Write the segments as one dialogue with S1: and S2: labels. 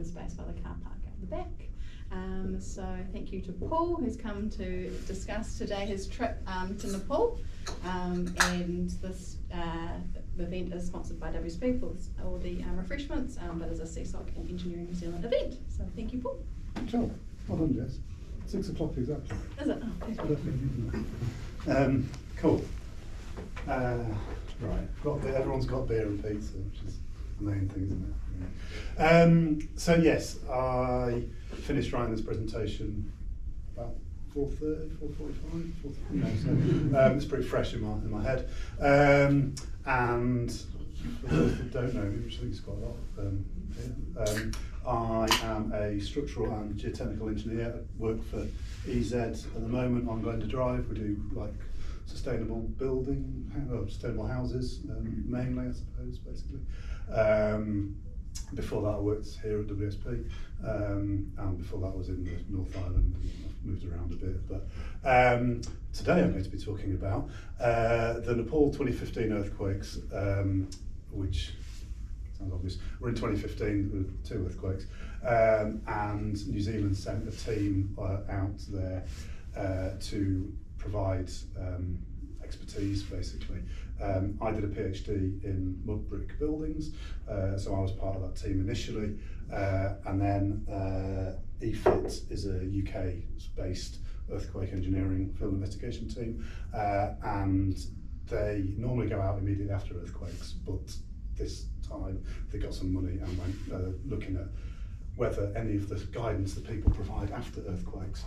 S1: space by the car park at the back. So thank you to Paul, who's come to discuss today his trip to Nepal, and this the event is sponsored by WSP for all the refreshments, but is a CSOC and Engineering New Zealand event. So thank you, Paul.
S2: Good job. Well done, Jess. 6 o'clock exactly.
S1: Is it? Oh,
S2: perfect. Cool. Right, everyone's got beer and pizza, which is the main thing, isn't it? So yes, I finished writing this presentation about 4:30, 4:45, 4:30. So it's pretty fresh in my head. And for those that don't know me, which I think is quite a lot here, I am a structural and geotechnical engineer. I work for EZ at the moment on Glenda Drive. We do like sustainable building, sustainable houses, mainly, I suppose, basically. Before that I worked here at WSP, and before that I was in the North Island, and I've moved around a bit. But today I'm going to be talking about the Nepal 2015 earthquakes, which sounds obvious. We're in 2015 with 2 earthquakes, and New Zealand sent a team out there to provide expertise, basically. I did a PhD in mud brick buildings, so I was part of that team initially, and then EEFIT is a UK-based earthquake engineering field investigation team, and they normally go out immediately after earthquakes, but this time they got some money and went looking at whether any of the guidance that people provide after earthquakes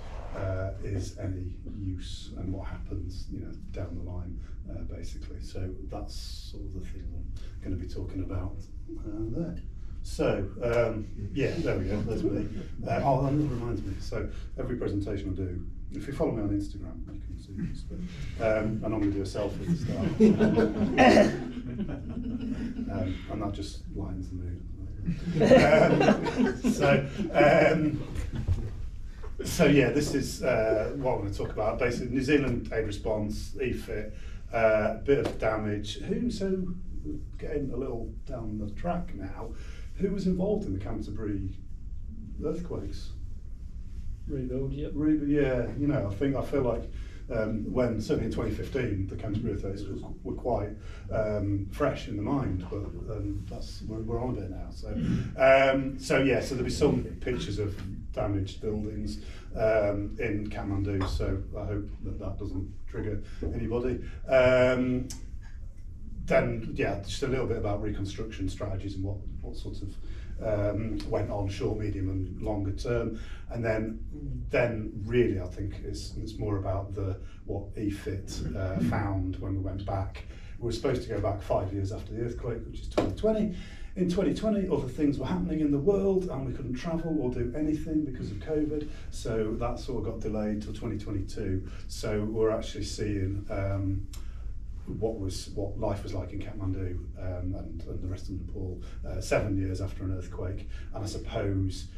S2: is any use and what happens, down the line, basically. So that's sort of the thing I'm going to be talking about there. So yeah, there we go. There's me. That reminds me. So every presentation I do, if you follow me on Instagram, you can see this. But I normally do a selfie at the start, and that just lightens the mood. So yeah, this is what I'm going to talk about. Basically, New Zealand aid response, EEFIT, a bit of damage. So getting a little down the track now. Who was involved in the Canterbury earthquakes?
S3: Rebuild, yep.
S2: Yeah, I feel like when certainly in 2015 the Canterbury earthquakes were quite fresh in the mind, but we're on a bit now. So there'll be some pictures of damaged buildings in Kathmandu. So I hope that doesn't trigger anybody. Then just a little bit about reconstruction strategies and what sort of went on short, medium and longer term, and then really I think it's more about what EEFIT found when we went back. We were supposed to go back 5 years after the earthquake, which is 2020. In 2020, other things were happening in the world and we couldn't travel or do anything because of COVID, so that sort of got delayed till 2022. So we're actually seeing what life was like in Kathmandu and the rest of Nepal 7 years after an earthquake. And I suppose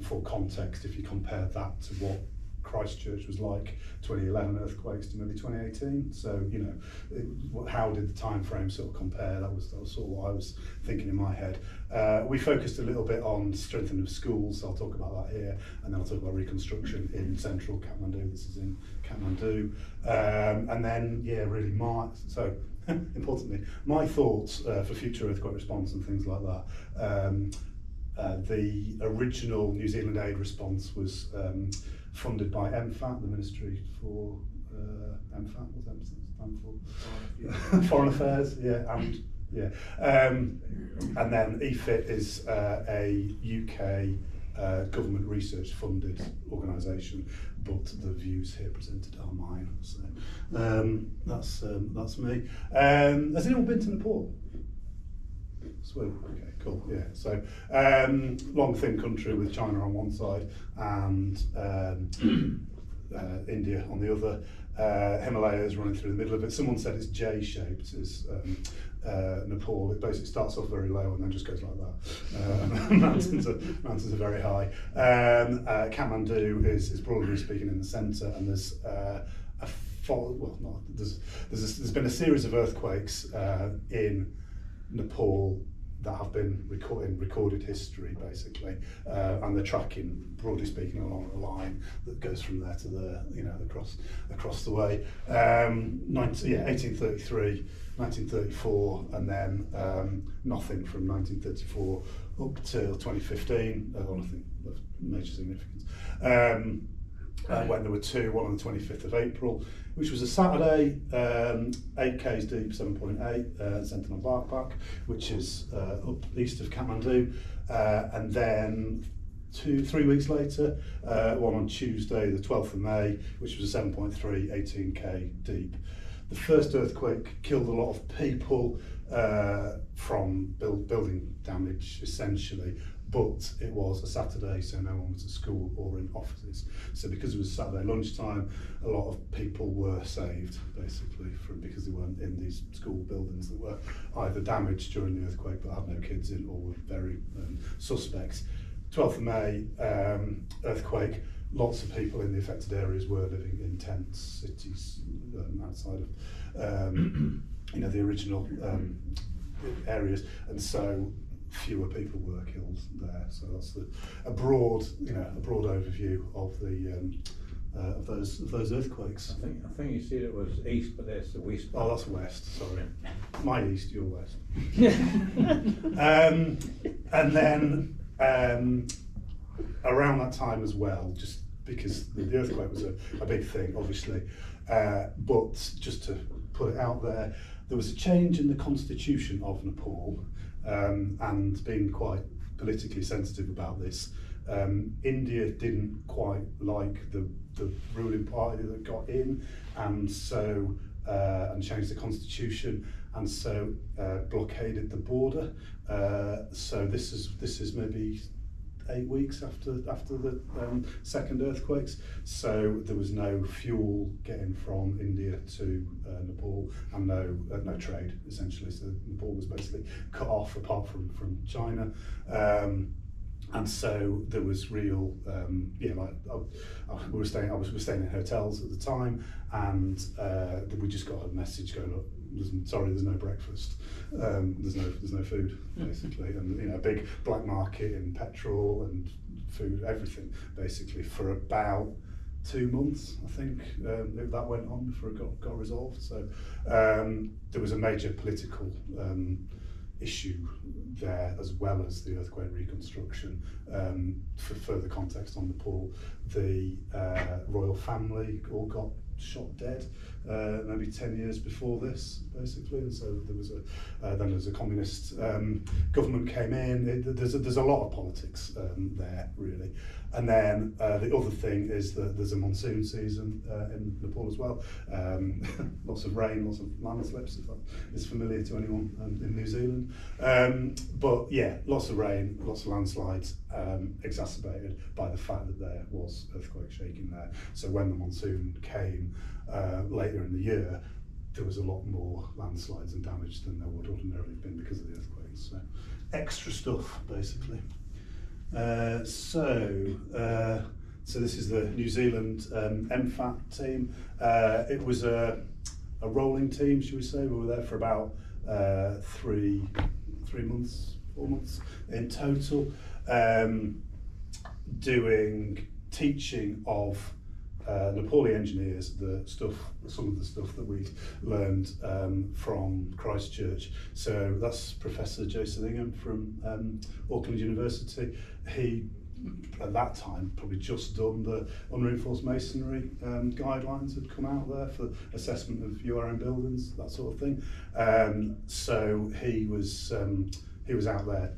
S2: for context, if you compare that to what Christchurch was like 2011 earthquakes to maybe 2018, so how did the time frame sort of compare? That was sort of what I was thinking in my head. We focused a little bit on strengthening of schools, so I'll talk about that here, and then I'll talk about reconstruction in central Kathmandu. This is in Kathmandu, and then really importantly, my thoughts for future earthquake response and things like that. The original New Zealand aid response was funded by MFAT, the Ministry for MFAT, what's that stand for? Foreign Affairs, and then EEFIT is a UK government research funded organisation, but the views here presented are mine. So that's me. Has anyone been to Nepal? Sweet. Okay, cool. Yeah. So long thin country with China on one side and India on the other. Himalayas running through the middle of it. Someone said it's J-shaped. Is Nepal. It basically starts off very low and then just goes like that. Mountains are very high. Kathmandu is broadly speaking in the centre, and there's there's been a series of earthquakes in Nepal that have been recorded history, basically, and they're tracking, broadly speaking, along a line that goes from there to there, across the way. 1833, 1934, and then nothing from 1934 up till 2015, or nothing of major significance. When there were two, one on the 25th of April, which was a Saturday, 8 k's deep, 7.8, Sentinel Backpack, which is up east of Kathmandu, and then 3 weeks later, one on Tuesday, the 12th of May, which was a 7.3, 18 k deep. The first earthquake killed a lot of people from building damage, essentially, but it was a Saturday, so no one was at school or in offices. So because it was Saturday lunchtime, a lot of people were saved, basically, because they weren't in these school buildings that were either damaged during the earthquake but had no kids in, or were very suspect. 12th of May, earthquake. Lots of people in the affected areas were living in tents, cities outside of the original areas, and so fewer people were killed there. So that's a broad overview of the of those earthquakes.
S4: I think you said it was east, but that's the west.
S2: Oh, that's west. Sorry, my east, your west. And then around that time as well, just because the earthquake was a big thing, obviously, but just to put it out there, there was a change in the constitution of Nepal, and being quite politically sensitive about this, India didn't quite like the ruling party that got in, and so and changed the constitution, and so blockaded the border. So this is maybe 8 weeks after the second earthquakes, so there was no fuel getting from India to Nepal, and no trade, essentially. So Nepal was basically cut off, apart from China, and so there was real we were staying in hotels at the time, and we just got a message going, look, there's no breakfast, there's no food, basically, and a big black market in petrol and food, everything, basically, for about 2 months, I think, that went on before it got resolved. So there was a major political issue there, as well as the earthquake reconstruction. For further context on Nepal, the royal family all got shot dead maybe 10 years before this, basically, and so there was a communist government came in. There's a lot of politics there, really. And then the other thing is that there's a monsoon season in Nepal as well. Lots of rain, lots of landslips, if that is familiar to anyone in New Zealand. But yeah, lots of rain, lots of landslides, exacerbated by the fact that there was earthquake shaking there. So when the monsoon came later in the year, there was a lot more landslides and damage than there would ordinarily have been because of the earthquakes. So extra stuff, basically. So this is the New Zealand EMFAT team. It was a rolling team, should we say. We were there for about 3 months, 4 months in total, doing teaching of Nepali engineers, some of the stuff that we'd learned from Christchurch. So that's Professor Jason Ingham from Auckland University. He, at that time, probably just done the unreinforced masonry guidelines had come out there for assessment of URM buildings, that sort of thing. So he was out there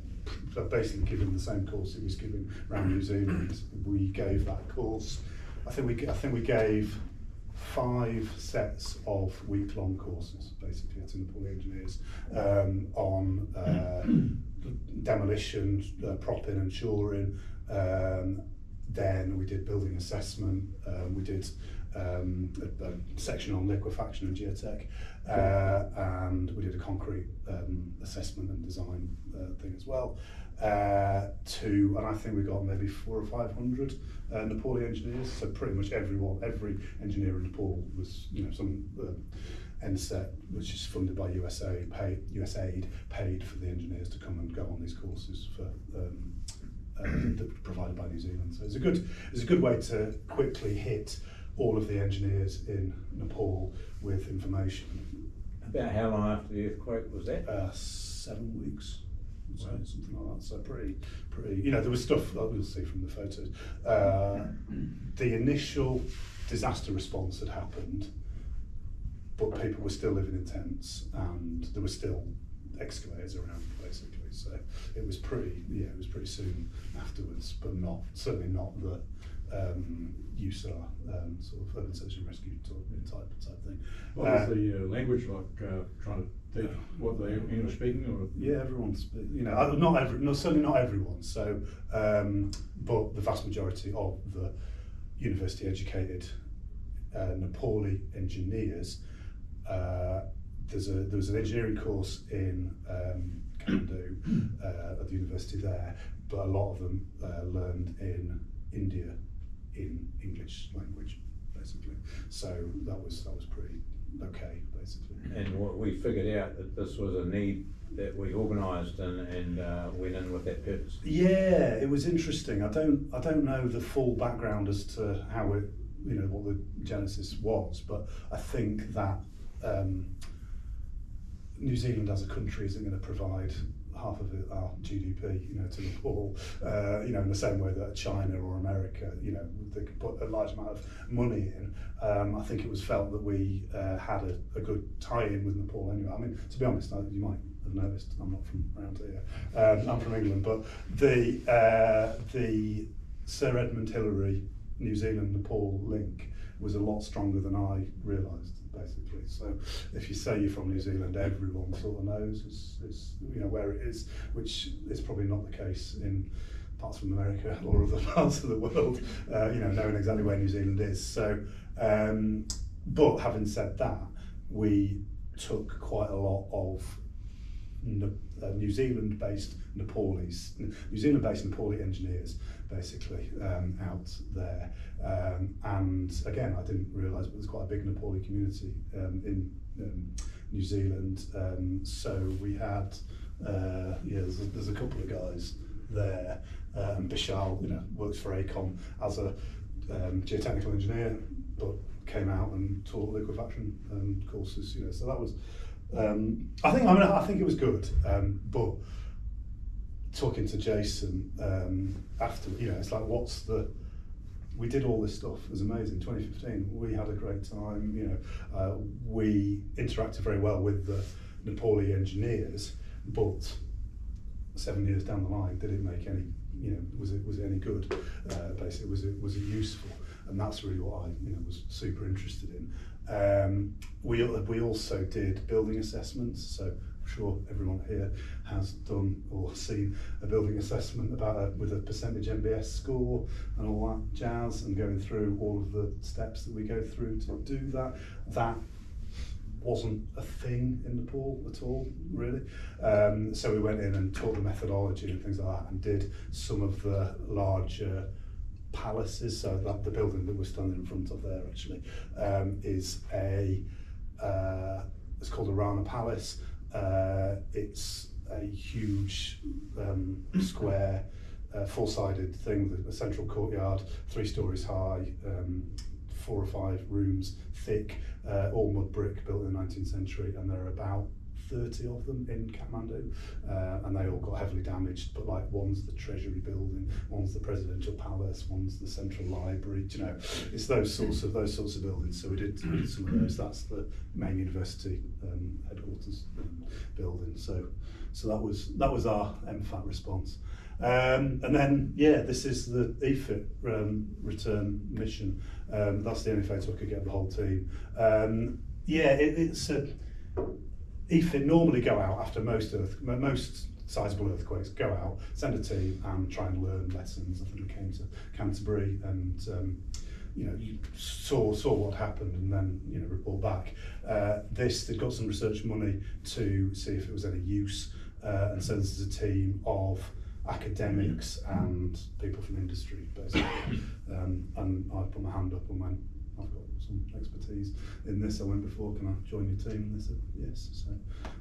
S2: basically giving the same course he was giving around New Zealand. We gave that course. I think we gave 5 sets of week-long courses, basically, to Nepali engineers on demolition, propping and shoring. Then we did building assessment. We did a section on liquefaction and geotech, and we did a concrete assessment and design thing as well. And I think we got maybe 400 or 500 Nepali engineers. So pretty much every engineer in Nepal was, NSET, which is funded by USAID, paid for the engineers to come and go on these courses for provided by New Zealand. So it's a good way to quickly hit all of the engineers in Nepal with information.
S4: About how long after the earthquake was that?
S2: 7 weeks. So
S4: Wow.
S2: something like that. So pretty. There was stuff that we'll see from the photos. The initial disaster response had happened, but people were still living in tents, and there were still excavators around, basically. So it was pretty soon afterwards, but certainly not the USAR sort of urban search and rescue type thing.
S5: What was the language like? Trying to teach what they English speaking or?
S2: Yeah, everyone's, certainly not everyone. So, but the vast majority of the university educated Nepali engineers. There was an engineering course in Kathmandu at the university there, but a lot of them learned in India in English language, basically. So that was pretty okay, basically.
S4: And what we figured out that this was a need that we organised and went in with that purpose.
S2: Yeah, it was interesting. I don't know the full background as to how it, what the genesis was, but I think that New Zealand as a country isn't going to provide half of our GDP, to Nepal, in the same way that China or America, they could put a large amount of money in. I think it was felt that we had a good tie-in with Nepal anyway. I mean, to be honest, you might have noticed, I'm not from around here. I'm from England, but the Sir Edmund Hillary New Zealand-Nepal link was a lot stronger than I realised, basically. So if you say you're from New Zealand, everyone sort of knows it's where it is, which is probably not the case in parts from America or other parts of the world, knowing exactly where New Zealand is. So, but having said that, we took quite a lot of New Zealand-based Nepali engineers, basically, out there. And again, I didn't realise, but there's quite a big Nepali community in New Zealand. So we had, there's a couple of guys there. Bishal, works for ACOM as a geotechnical engineer, but came out and taught liquefaction courses. So that was. I think it was good, but talking to Jason after, it's like, we did all this stuff, it was amazing. 2015, we had a great time, we interacted very well with the Nepali engineers, but 7 years down the line, did it make any, was it any good? Basically, was it useful? And that's really what I was super interested in. We also did building assessments, so I'm sure everyone here has done or seen a building assessment with a percentage MBS score and all that jazz, and going through all of the steps that we go through to do that. That wasn't a thing in Nepal at all, really. So we went in and taught the methodology and things like that, and did some of the larger palaces. So that the building that we're standing in front of there actually is it's called a Rana Palace. It's a huge square, four-sided thing with a central courtyard, 3 stories high, 4 or 5 rooms thick, all mud brick, built in the 19th century, and there are about 30 of them in Kathmandu, and they all got heavily damaged, but like one's the Treasury building, one's the Presidential Palace, one's the Central Library, it's those sorts of buildings. So we did some of those. That's the main university headquarters building. So that was our MFAT response. And then, this is the EEFIT return mission. That's the only photo I could get of the whole team. It's EEFIT normally go out after most sizable earthquakes, go out, send a team and try and learn lessons. I think we came to Canterbury and you saw what happened and then report back. They've got some research money to see if it was any use, and so this is a team of academics and people from industry, basically. And I put my hand up and went, I've got some expertise in this. I went before, can I join your team? And they said yes. So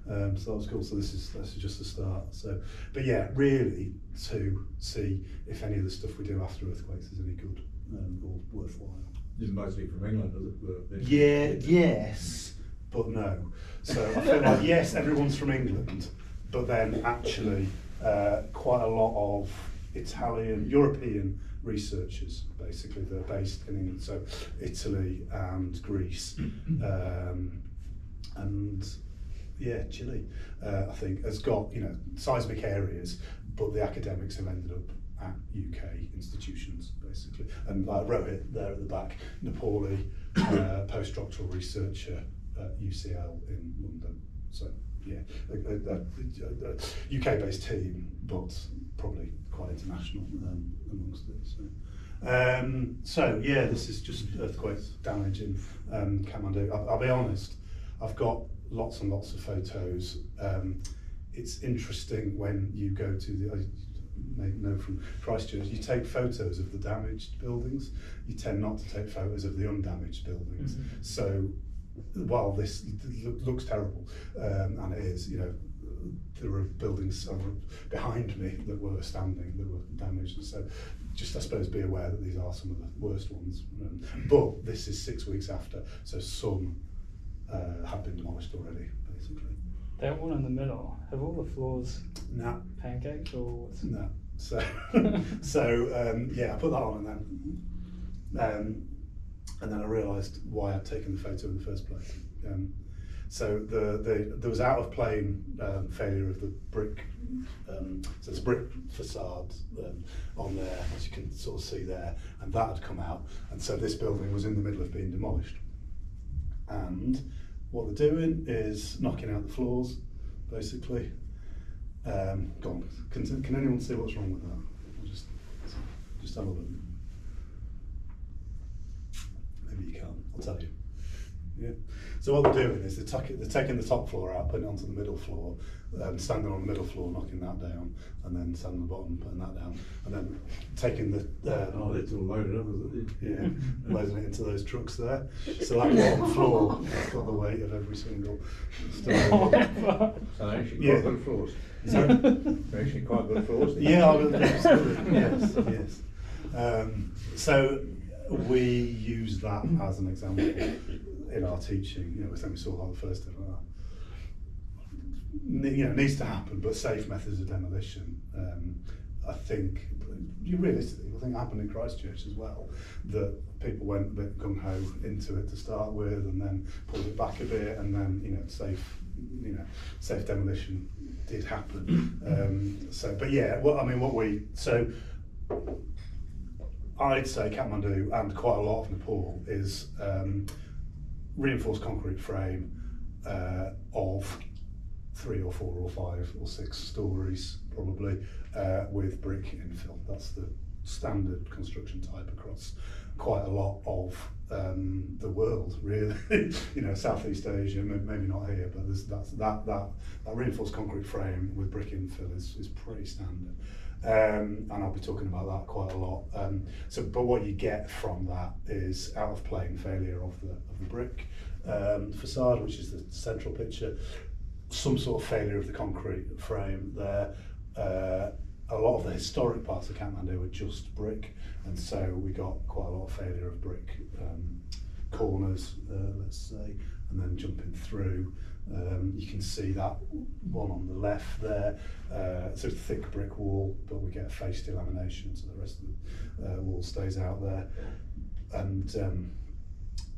S2: that was cool. So this is just the start. So, but yeah, really to see if any of the stuff we do after earthquakes is any good or worthwhile.
S5: This is mostly from England, is it?
S2: Yeah, yes, but no. So I feel like yes, everyone's from England, but then actually quite a lot of Italian, European researchers, basically, they're based in England, so Italy and Greece, and yeah, Chile, I think, has got, you know, seismic areas, but the academics have ended up at UK institutions, basically. And like Rohit there at the back, Nepali, postdoctoral researcher at UCL in London. So yeah, a UK-based team, but probably quite international amongst it. So yeah, this is just earthquake damage in Kathmandu. I'll be honest, I've got lots and lots of photos. It's interesting when you go to the, I may know from Christchurch, you take photos of the damaged buildings, you tend not to take photos of the undamaged buildings. Mm-hmm. So while this looks terrible, and it is, you know, there were buildings behind me that were standing, that were damaged. So just, I suppose, be aware that these are some of the worst ones. But this is 6 weeks after, so some have been demolished already, basically.
S3: That one in the middle, have all the floors
S2: No.
S3: pancaked or what's...
S2: No. So, yeah, I put that on and then I realised why I'd taken the photo in the first place. So there was out of plane failure of the brick, so it's brick facade on there, as you can sort of see there, and that had come out, and so this building was in the middle of being demolished. And what they're doing is knocking out the floors, basically. Go on. Can anyone see what's wrong with that? I'll just have a look. Maybe you can. I'll tell you. Yeah. So what they're doing is they're taking the top floor out, putting it onto the middle floor, standing on the middle floor, knocking that down, and then standing on the bottom, putting that down, and then taking the
S5: oh, it's all loaded up, is it?
S2: yeah, loading it into those trucks there. So that bottom floor has got the weight of every single stone.
S4: So they're actually
S2: Yeah.
S4: quite good floors.
S2: So,
S4: They're actually quite good floors.
S2: yeah, yes. So we use that as an example in our teaching. You know, I think we saw that the first time. You know, needs to happen, but safe methods of demolition. I think, realistically, I think it happened in Christchurch as well, that people went a bit gung-ho into it to start with, and then pulled it back a bit, and then, you know, safe demolition did happen. But yeah, so I'd say Kathmandu and quite a lot of Nepal is reinforced concrete frame of 3 or 4 or 5 or 6 stories probably, with brick infill. That's the standard construction type across quite a lot of the world, really. You know, Southeast Asia, maybe not here, but that reinforced concrete frame with brick infill is pretty standard. And I'll be talking about that quite a lot. But what you get from that is out of plane failure of the brick facade, which is the central picture. Some sort of failure of the concrete frame there. A lot of the historic parts of Kathmandu were just brick, and so we got quite a lot of failure of brick corners, let's say, and then jumping through. You can see that one on the left there. It's a thick brick wall, but we get face delamination, so the rest of the wall stays out there, and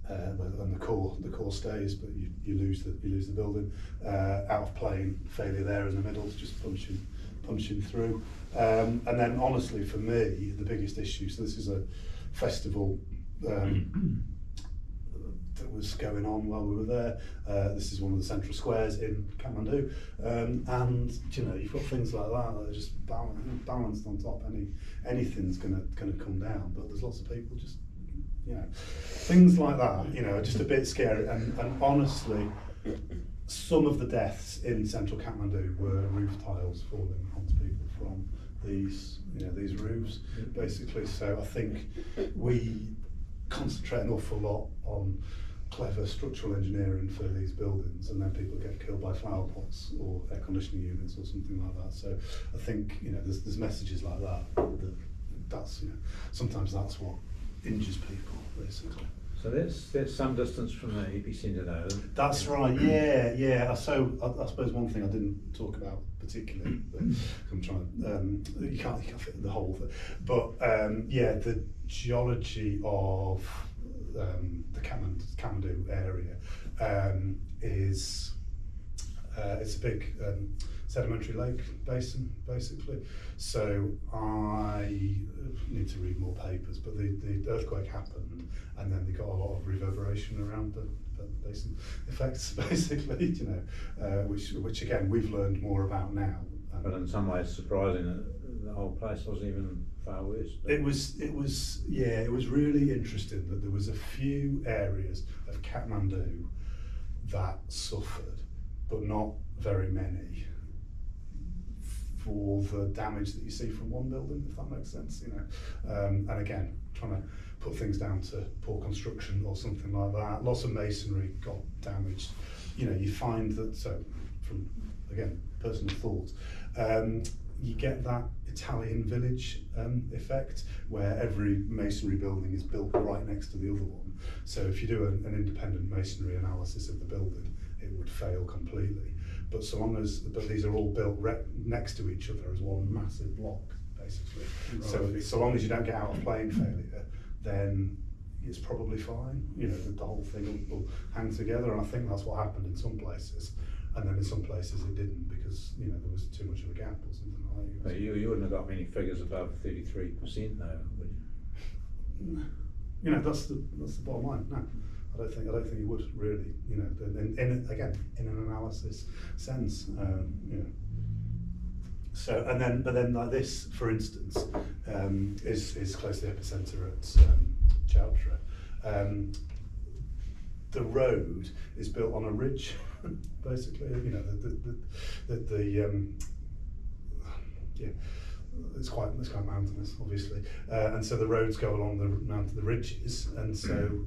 S2: the core stays, but you lose the building. Out of plane failure there in the middle, just punching through. And then honestly, for me, the biggest issue, so this is a festival that was going on while we were there. This is one of the central squares in Kathmandu, and you know, you've got things like that that are just balanced on top. Anything's gonna come down, but there's lots of people just, you know, things like that, you know, are just a bit scary. And honestly, some of the deaths in central Kathmandu were roof tiles falling onto people from these roofs, basically. So I think concentrate an awful lot on clever structural engineering for these buildings, and then people get killed by flower pots or air conditioning units or something like that. So I think, you know, there's messages like that's, you know, sometimes that's what injures people, basically.
S4: So that's some distance from the epicentre though, isn't it?
S2: That's right, yeah. So I suppose one thing I didn't talk about particularly, but I'm trying, you can't fit the whole thing, but yeah, the geology of the Kathmandu area is, it's a big sedimentary lake basin, basically. So I need to read more papers, but the earthquake happened, and then they got a lot of reverberation around the basin effects, basically, you know, which again we've learned more about now.
S4: But in some ways surprising that the whole place wasn't even far worse.
S2: It was really interesting that there was a few areas of Kathmandu that suffered, but not very many, for the damage that you see from one building, if that makes sense, you know. And again, trying to put things down to poor construction or something like that. Lots of masonry got damaged. You know, you find that, so from, again, personal thoughts, you get that Italian village effect, where every masonry building is built right next to the other one. So if you do an independent masonry analysis of the building, it would fail completely. But but these are all built next to each other as one massive block, basically. Right. So long as you don't get out of plane failure, then it's probably fine. You know, the whole thing will hang together, and I think that's what happened in some places. And then in some places it didn't, because, you know, there was too much of a gap or something like that.
S4: But you wouldn't have got many figures above 33% though, would you?
S2: You know, that's the bottom line. No, I don't think you would really. You know, again, in an analysis sense, you know. So but then like this, for instance, is close to the epicentre at Chowtra. The road is built on a ridge, basically. You know, yeah, it's quite mountainous, obviously, and so the roads go along the ridges, and so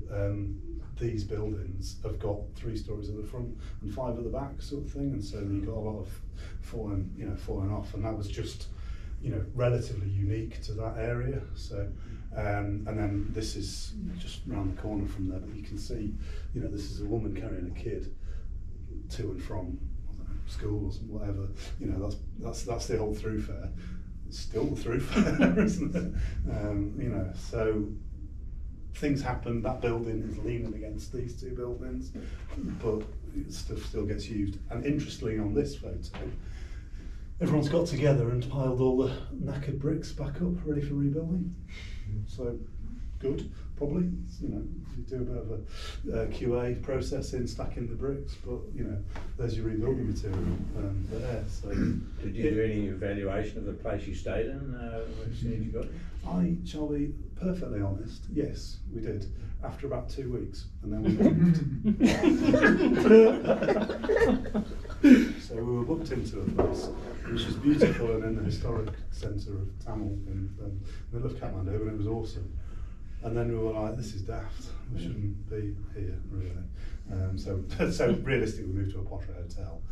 S2: these buildings have got 3 stories at the front and 5 at the back, sort of thing, and so you've got a lot of falling off, and that was just, you know, relatively unique to that area. So and then this is just round the corner from there, but you can see, you know, this is a woman carrying a kid to and from, I don't know, school or something, whatever. You know, that's the old thoroughfare. It's still the thoroughfare, isn't it? You know, so things happen. That building is leaning against these 2 buildings, but it still gets used. And interestingly, on this photo, everyone's got together and piled all the knackered bricks back up, ready for rebuilding. So good, probably. You know, you do a bit of a QA process in stacking the bricks, but, you know, there's your rebuilding material there. So
S4: did you do any evaluation of the place you stayed in? As soon as you got it?
S2: Shall be perfectly honest, yes, we did. After about 2 weeks, and then we moved. So we were booked into a place which was beautiful and in the historic centre of Tamil in the middle of Kathmandu, and it was awesome. And then we were like, this is daft, we shouldn't be here, really. So realistically, we moved to a Potter hotel,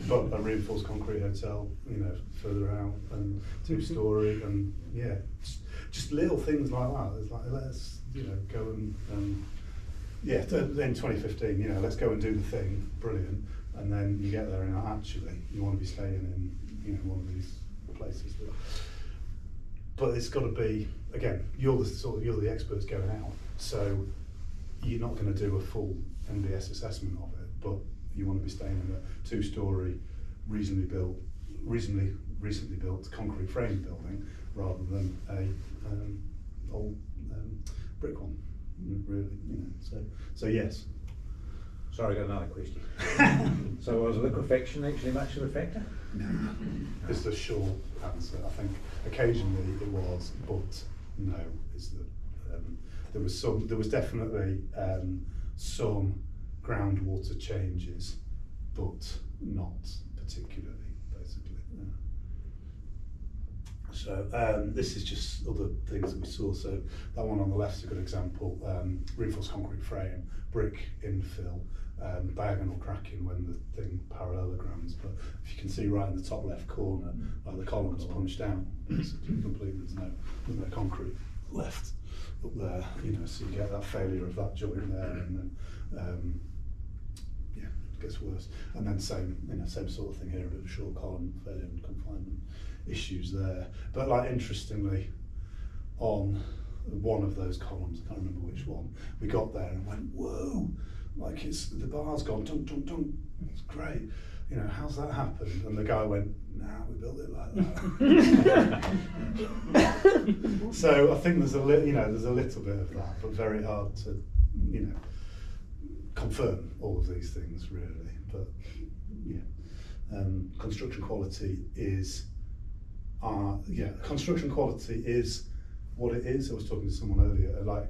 S2: but a reinforced concrete hotel, you know, further out, and 2-story, and yeah, just little things like that. It's like, let's, you know, go and yeah, in 2015, you know, let's go and do the thing, brilliant. And then you get there and actually you want to be staying in, you know, one of these places. But it's got to be, again, you're the experts going out, so you're not going to do a full NBS assessment of it, but you want to be staying in a 2-story, recently built concrete frame building rather than a old brick one, really, you know. So yes.
S4: Sorry, I got another question. So was liquefaction actually much of a factor?
S2: No, it's the short answer. I think occasionally it was, but no. Is that there was definitely some groundwater changes, but not particularly, basically. So this is just other things that we saw. So that one on the left is a good example. Reinforced concrete frame, brick infill, diagonal cracking when the thing parallelograms. But if you can see right in the top left corner, like the columns punched out, basically completely. There's no concrete left up there. You know, so you get that failure of that joint there, and then yeah, it gets worse. And then same sort of thing here, a bit of short column failure and confinement issues there. But like interestingly, on one of those columns, I can't remember which one, we got there and went, whoa, like the bar's gone dunk dunk dunk. It's great. You know, how's that happened? And the guy went, nah, we built it like that. So I think there's a little bit of that, but very hard to, you know, confirm all of these things really. But yeah, construction quality is construction quality is what it is. I was talking to someone earlier, like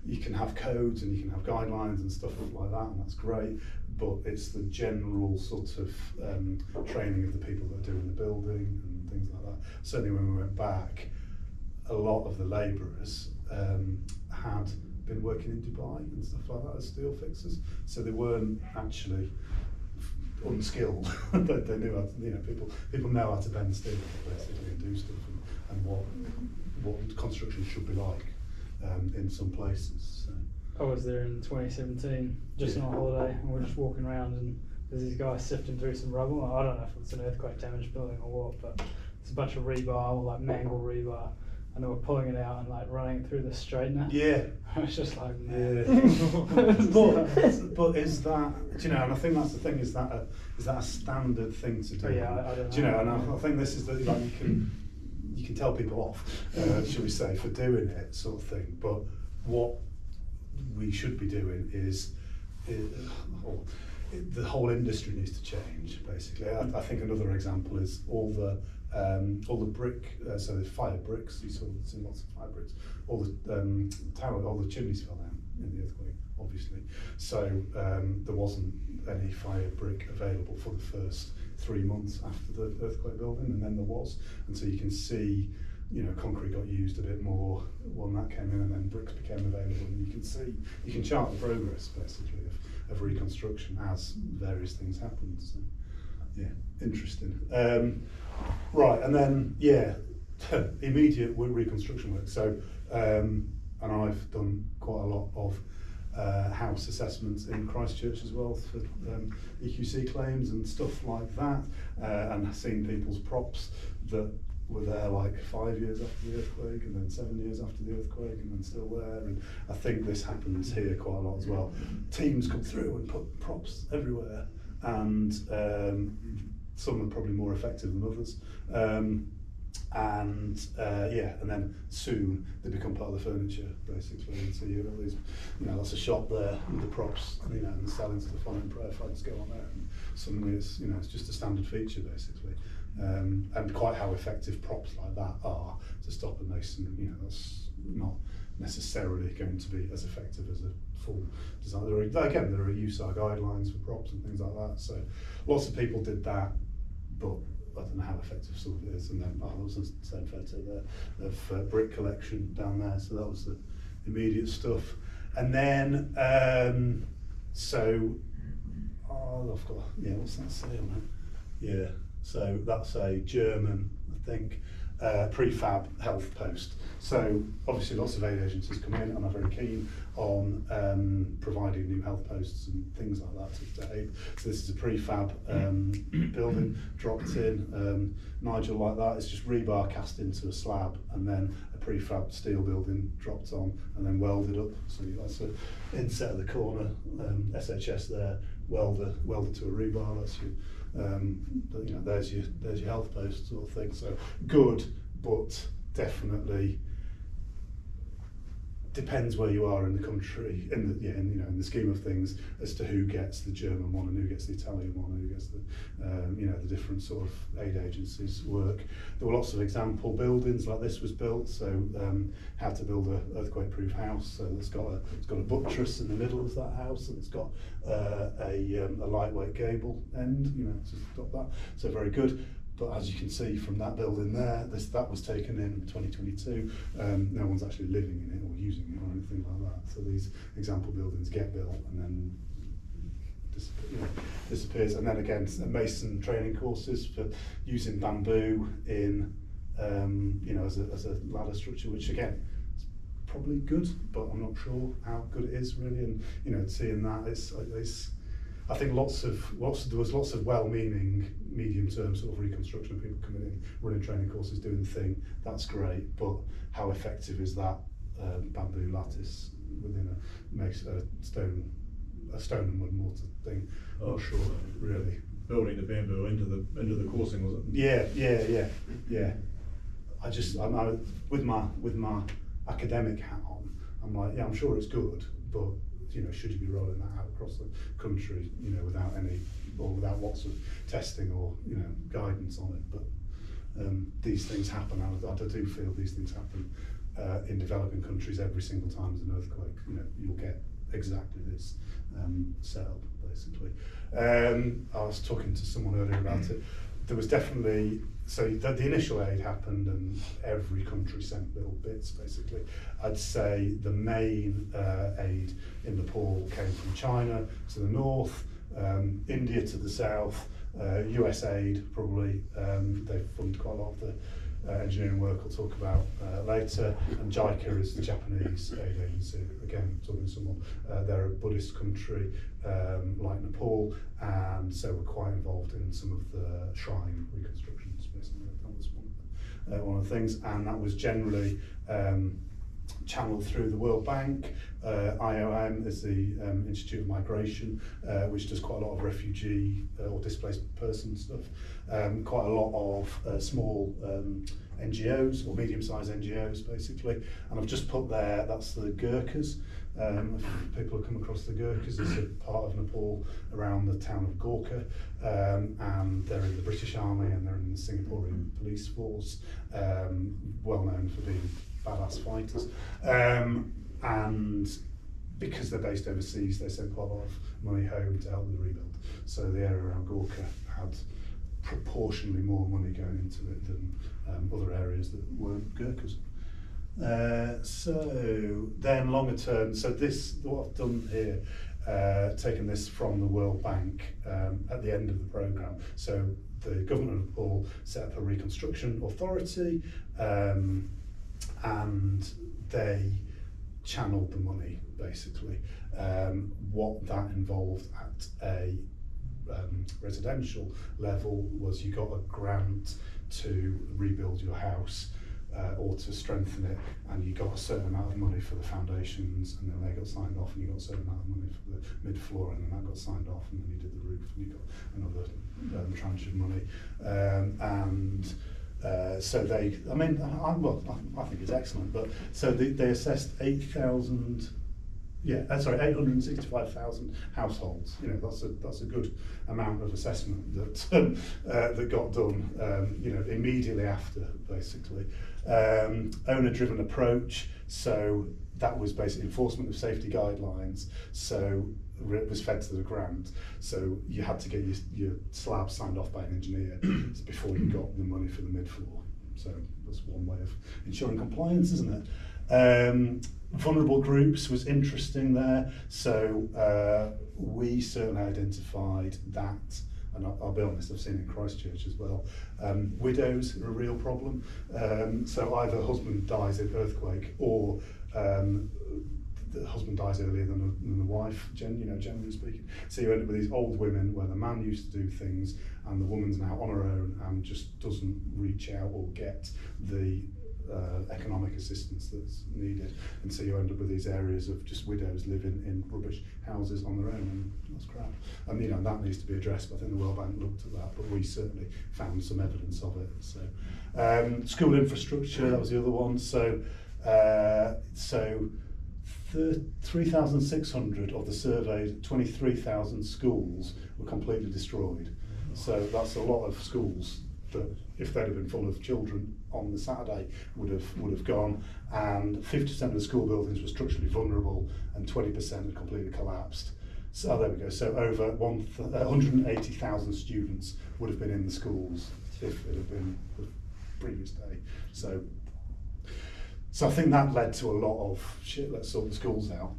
S2: you can have codes and you can have guidelines and stuff like that, and that's great, but it's the general sort of training of the people that are doing the building and things like that. Certainly when we went back, a lot of the labourers had been working in Dubai and stuff like that as steel fixers, so they weren't actually unskilled. They knew how to, you know, people know how to bend steel basically and do stuff, and what construction should be like in some places. So.
S3: I was there in 2017, just on a holiday, and we're just walking around, and there's these guys sifting through some rubble. I don't know if it's an earthquake damaged building or what, but it's a bunch of rebar, or like mangle rebar, and they were pulling it out and like running it through the straightener.
S2: Yeah.
S3: I was just like, man.
S2: Yeah. but is that, do you know, and I think that's the thing, is that a standard thing to do?
S3: Oh, yeah, I don't know.
S2: Do you know, and I think this is the, like, you can tell people off, shall we say, for doing it, sort of thing. But what we should be doing is the whole industry needs to change. Basically, I think another example is all the brick. So there's fire bricks. You saw lots of fire bricks. All the chimneys fell down in the earthquake, obviously. So there wasn't any fire brick available for the first 3 months after the earthquake building, and then there was. And so you can see, you know, concrete got used a bit more when that came in, and then bricks became available. And you can chart the progress basically of reconstruction as various things happened. So yeah, interesting. Right, and then immediate reconstruction work. So and I've done quite a lot of house assessments in Christchurch as well for EQC claims and stuff like that, and seen people's props that were there like 5 years after the earthquake, and then 7 years after the earthquake, and then still there. And I think this happens here quite a lot as well. Teams come through and put props everywhere, and some are probably more effective than others. And then soon they become part of the furniture basically, and so you have all these, you know, lots of shop there with the props, you know, and the selling stuff on, and prayer flags go on there, and suddenly it's, you know, it's just a standard feature basically. And quite how effective props like that are to stop a mason, you know, that's not necessarily going to be as effective as a full design. There are USAR guidelines for props and things like that, so lots of people did that, but I don't know how effective some of it is. And then there was the same photo there of brick collection down there, so that was the immediate stuff. And then I've got, what's that say on it? Yeah, so that's a German, I think, prefab health post. So obviously lots of aid agencies come in and are very keen on providing new health posts and things like that to aid. So this is a prefab building dropped in. Nigel, like that, it's just rebar cast into a slab, and then a prefab steel building dropped on and then welded up. So that's an inset at the corner, SHS there, welded to a rebar. That's your there's your health post sort of thing. So good, but definitely depends where you are in the country, in the scheme of things, as to who gets the German one and who gets the Italian one and who gets the the different sort of aid agencies work. There were lots of example buildings like this was built. So how to build an earthquake-proof house. So it's got a buttress in the middle of that house, and it's got a lightweight gable end. To stop that. So very good. but as you can see from that building there, that was taken in 2022. No one's actually living in it or using it or anything like that. So these example buildings get built and then disappears. And then again, mason training courses for using bamboo in, as a ladder structure, which again, is probably good, but I'm not sure how good it is really. And seeing that, it's I think there was lots of well-meaning medium-term sort of reconstruction of people coming in, running training courses, doing the thing. That's great, but how effective is that bamboo lattice within a stone and mud mortar thing? Not sure, really.
S5: Building the bamboo into the coursing, was it?
S2: Yeah. I'm with my academic hat on. I'm like, yeah, I'm sure it's good, but should you be rolling that out across the country, without lots of testing or guidance on it? But these things happen. I do feel these things happen in developing countries every single time there's an earthquake. You'll get exactly this setup basically. I was talking to someone earlier about it. There was definitely, the initial aid happened and every country sent little bits basically. I'd say the main aid in Nepal came from China to the north, India to the south, US aid probably, they fund quite a lot of the engineering work we'll talk about later, and JICA is the Japanese aid agency. Again, talking to someone, they're a Buddhist country like Nepal, and so we're quite involved in some of the shrine reconstructions. Basically, that was one of the things, and that was generally channeled through the World Bank. IOM is the Institute of Migration, which does quite a lot of refugee or displaced person stuff. Quite a lot of small NGOs or medium-sized NGOs basically. And I've just put there, that's the Gurkhas. If people have come across the Gurkhas, it's a part of Nepal around the town of Gorkha, and they're in the British Army and they're in the Singaporean police force, well known for being badass fighters, and because they're based overseas, they send quite a lot of money home to help with the rebuild. So the area around Gorkha had proportionally more money going into it than other areas that weren't Gurkhas. So then longer term, so what I've done here, taken this from the World Bank at the end of the programme. So the government of Nepal set up a reconstruction authority, and they channeled the money basically. What that involved at a residential level was you got a grant to rebuild your house or to strengthen it, and you got a certain amount of money for the foundations, and then they got signed off, and you got a certain amount of money for the mid-floor, and then that got signed off, and then you did the roof, and you got another tranche of money. So they, I think it's excellent, but so they assessed 865,000 households. That's a good amount of assessment that that got done. Immediately after, basically. Owner-driven approach. So that was basically enforcement of safety guidelines. So it was fed to the grant. So you had to get your slab signed off by an engineer before you got the money for the mid-floor. So that's one way of ensuring compliance, isn't it? Vulnerable groups was interesting there. So we certainly identified that, and I'll be honest, I've seen it in Christchurch as well. Widows are a real problem. So either husband dies in earthquake, or the husband dies earlier than the wife, generally speaking. So you end up with these old women where the man used to do things and the woman's now on her own and just doesn't reach out or get the economic assistance that's needed. And so you end up with these areas of just widows living in rubbish houses on their own, and that's crap. And that needs to be addressed, but I think the World Bank looked at that, but we certainly found some evidence of it. So school infrastructure, that was the other one. So 3,600 of the surveyed 23,000 schools were completely destroyed. So that's a lot of schools that, if they'd have been full of children on the Saturday, would have gone. And 50% of the school buildings were structurally vulnerable, and 20% had completely collapsed. So there we go. So over 180,000 students would have been in the schools. if it had been the previous day. So I think that led to a lot of shit, let's sort the schools out,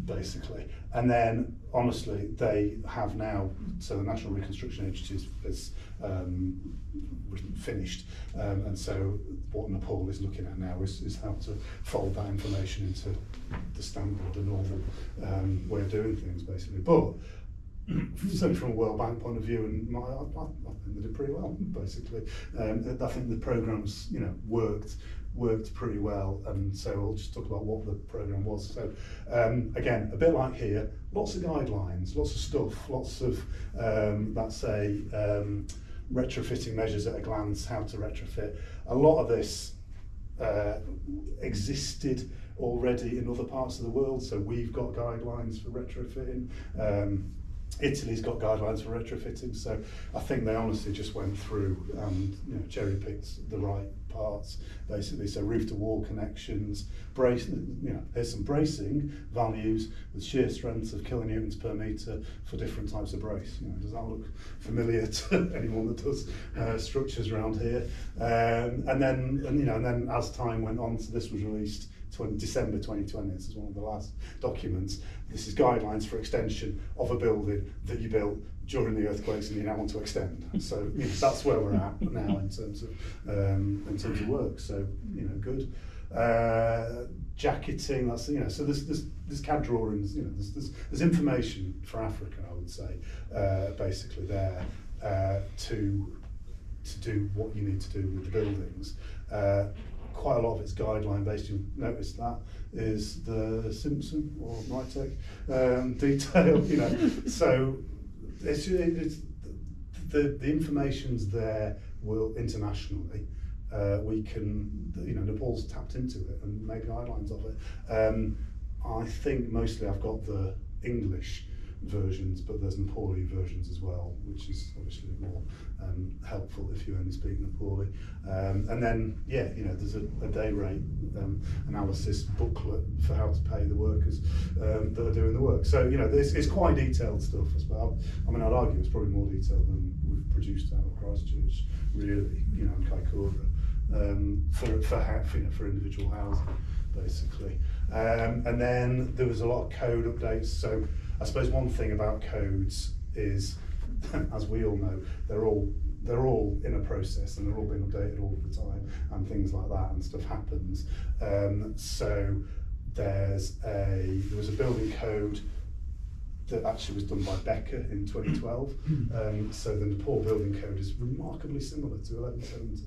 S2: basically. And then, honestly, they have now, so the National Reconstruction Agency is finished, and so what Nepal is looking at now is how to fold that information into the standard, the normal way of doing things, basically. But certainly from a World Bank point of view, and I think they did pretty well, basically. I think the programmes, worked pretty well, and so I'll just talk about what the programme was. So again, a bit like here, lots of guidelines, lots of stuff, lots of let's say retrofitting measures at a glance, how to retrofit. A lot of this existed already in other parts of the world, so we've got guidelines for retrofitting. Italy's got guidelines for retrofitting, so I think they honestly just went through and cherry picked the right parts, basically. So roof to wall connections, there's some bracing values with shear strengths of kilonewtons per metre for different types of brace. Does that look familiar to anyone that does structures around here? And then as time went on, so this was released December 2020, this is one of the last documents. This is guidelines for extension of a building that you built during the earthquakes and you now want to extend. So that's where we're at now in terms of work. So good. Jacketing. That's so there's CAD drawings. There's information for Africa, I would say, basically there to do what you need to do with the buildings. Quite a lot of it's guideline based. You'll notice that is the Simpson or Mytech detail. So it's the information's there. Will internationally we can Nepal's tapped into it and made guidelines of it. I think mostly I've got the English versions, but there's Nepali versions as well, which is obviously more helpful if you only speak Nepali. And then there's a day rate analysis booklet for how to pay the workers that are doing the work. So it's quite detailed stuff as well. I mean, I'd argue it's probably more detailed than we've produced out of Christchurch, really, and Kaikoura, for individual housing, basically. And then there was a lot of code updates. So I suppose one thing about codes is, as we all know, they're all in a process and they're all being updated all the time and things like that, and stuff happens. So there was a building code that actually was done by Becker in 2012. So the Nepal building code is remarkably similar to 1170.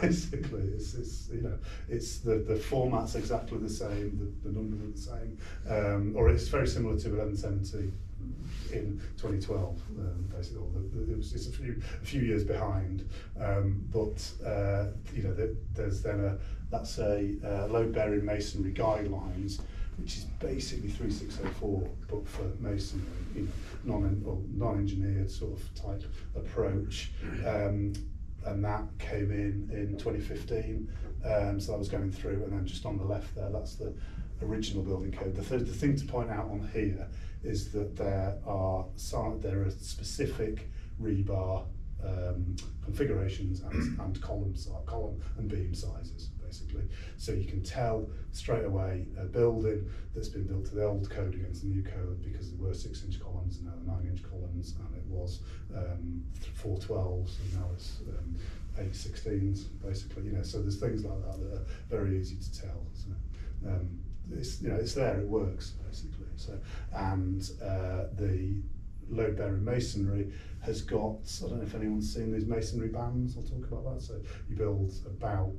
S2: Basically, it's the format's exactly the same, the numbers are the same, or it's very similar to 1170 in 2012. Basically, it's a few years behind, but there's then that's a load-bearing masonry guidelines, which is basically 3604, but for masonry, non-engineered sort of type approach, and that came in 2015. So that was going through, and then just on the left there, that's the original building code. The thing to point out on here is that there are specific rebar configurations and column and beam sizes, basically. So you can tell straight away a building that's been built to the old code against the new code, because there were 6-inch columns and now they're 9-inch columns, and it was 412s and now it's 816s, basically. So there's things like that that are very easy to tell. So it's there, it works, basically. So and the load-bearing masonry has got, I don't know if anyone's seen these masonry bands, I'll talk about that. So you build about